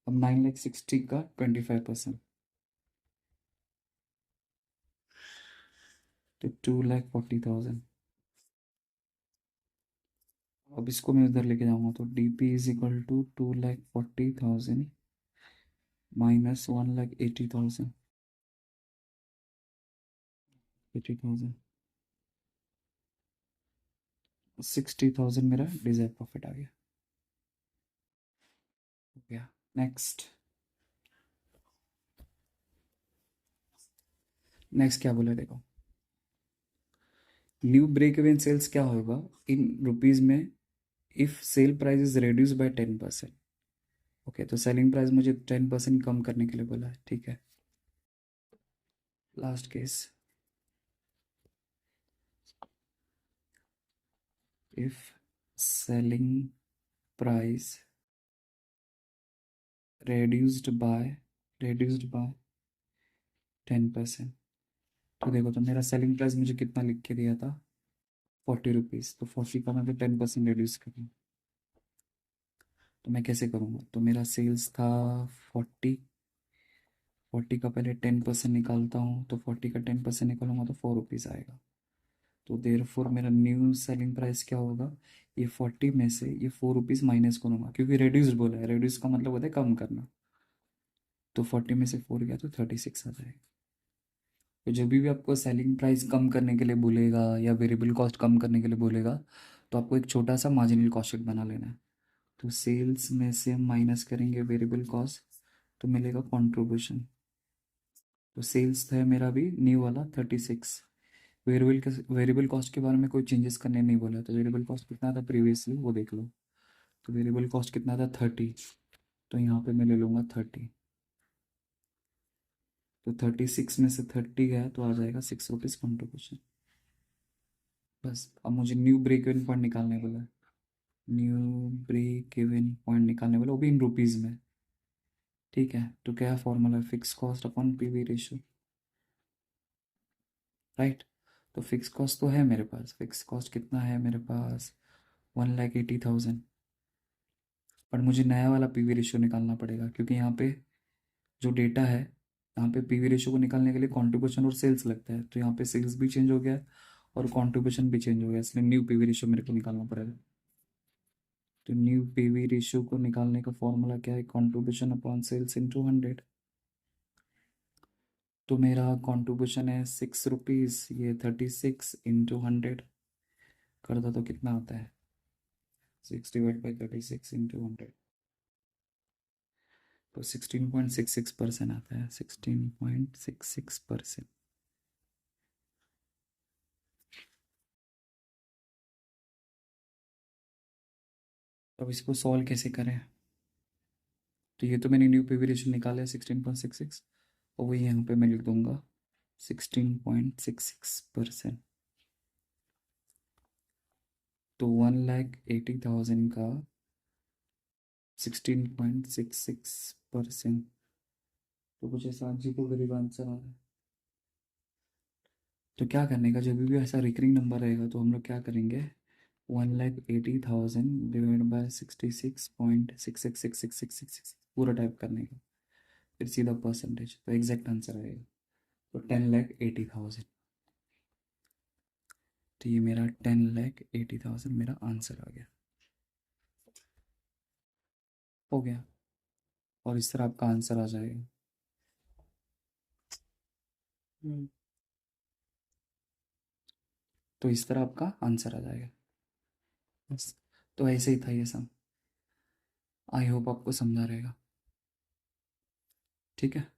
अब 9,60,000 का 25%, तो 2,40,000। अब इसको मैं उधर लेके जाऊंगा, तो DP is equal to 2,40,000 minus 1,80,000। 80,000, 60,000 मेरा डिजायर प्रॉफिट आ गया। हो गया। नेक्स्ट, नेक्स्ट क्या बोला देखो, न्यू ब्रेक इवन सेल्स क्या होगा इन रुपीज में if sell price is reduced by 10%। Okay, तो सेलिंग प्राइस मुझे 10% कम करने के लिए बोला है, ठीक है। Last case, if selling price reduced by 10%। तो देखो, तो मेरा सेलिंग प्राइस मुझे कितना लिख के दिया था, 40 रुपीज़। तो 40 का मैं 10% रिड्यूस करूँ, तो मैं कैसे करूँगा, तो मेरा सेल्स था 40, 40 का पहले 10% निकालता हूँ, तो 40 का 10% निकालूंगा तो 4 रुपीज़ आएगा। तो देर फोर मेरा न्यू सेलिंग प्राइस क्या होगा, ये 40 में से ये 4 रुपीज़ माइनस करूँगा, क्योंकि रिड्यूस बोला है, रिड्यूस का मतलब होता है कम करना। तो 40 में से 4 गया तो 36 आ जाएगा। तो जब भी आपको सेलिंग प्राइस कम करने के लिए बोलेगा या वेरिएबल कॉस्ट कम करने के लिए बोलेगा, तो आपको एक छोटा सा मार्जिनल कॉस्ट शीट बना लेना है। तो सेल्स में से माइनस करेंगे वेरिएबल कॉस्ट, तो मिलेगा कंट्रीब्यूशन। तो सेल्स है मेरा भी न्यू वाला 36। वेरिएबल कॉस्ट के बारे में कोई चेंजेस करने नहीं बोला, तो वेरिएबल कॉस्ट कितना था प्रीवियसली वो देख लो। तो वेरिएबल कॉस्ट कितना था 30, तो यहाँ पे मैं ले लूँगा 30। तो 36 में से 30 गया तो आ जाएगा 6 रुपीज़ कंट्रीब्यूशन। बस, अब मुझे न्यू ब्रेक इवन पॉइंट निकालने वाला है। न्यू ब्रेक इवन पॉइंट निकालने वाला, वो भी इन रुपीज़ में, ठीक है। तो क्या फॉर्मूला है, fix cost upon PV ratio, right. तो फिक्स कॉस्ट तो है मेरे पास, फिक्स कॉस्ट कितना है मेरे पास, 1,80,000। पर मुझे नया वाला पीवी रेशियो निकालना पड़ेगा, क्योंकि यहाँ पे जो डेटा है, यहाँ पे पीवी रेशियो को निकालने के लिए कंट्रीब्यूशन और सेल्स लगता है, तो यहाँ पे सेल्स भी चेंज हो गया और कंट्रीब्यूशन भी चेंज हो गया, इसलिए न्यू पीवी रेशियो मेरे को निकालना पड़ेगा। तो न्यू पीवी रेशियो को निकालने का फॉर्मूला क्या है, कंट्रीब्यूशन अपॉन सेल्स इंटू 100। तो मेरा कंट्रीब्यूशन है 6 रुपीज़, ये 36 इंटू 100 कर दो तो कितना आता है, 6 डिवाइड बाई 36 इंटू 100, तो 16.66% आता है, 16.66%। अब इसको सॉल्व कैसे करें, तो ये तो मैंने न्यू पीवी रेशियो निकाला है 16.66, और वही यहाँ पे मैं लिख दूंगा 16.66%। तो 1,80,000 का 16.66%। तो कुछ ऐसा अजीब को गरीब आंसर आ रहा है। तो क्या करने का, जब भी ऐसा रिकरिंग नंबर रहेगा तो हम लोग क्या करेंगे, 1,80,000 डिवाइड बाय 66.666666 पूरा टाइप करने का, फिर सीधा परसेंटेज, तो एग्जैक्ट आंसर आएगा। तो 10,80,000। तो ये मेरा 10,80,000 मेरा आंसर आ गया। हो गया। और इस तरह आपका आंसर आ जाएगा। हम्म। तो इस तरह आपका आंसर आ जाएगा। बस। तो ऐसे ही था ये सब। आई होप आपको समझा रहेगा। ठीक है।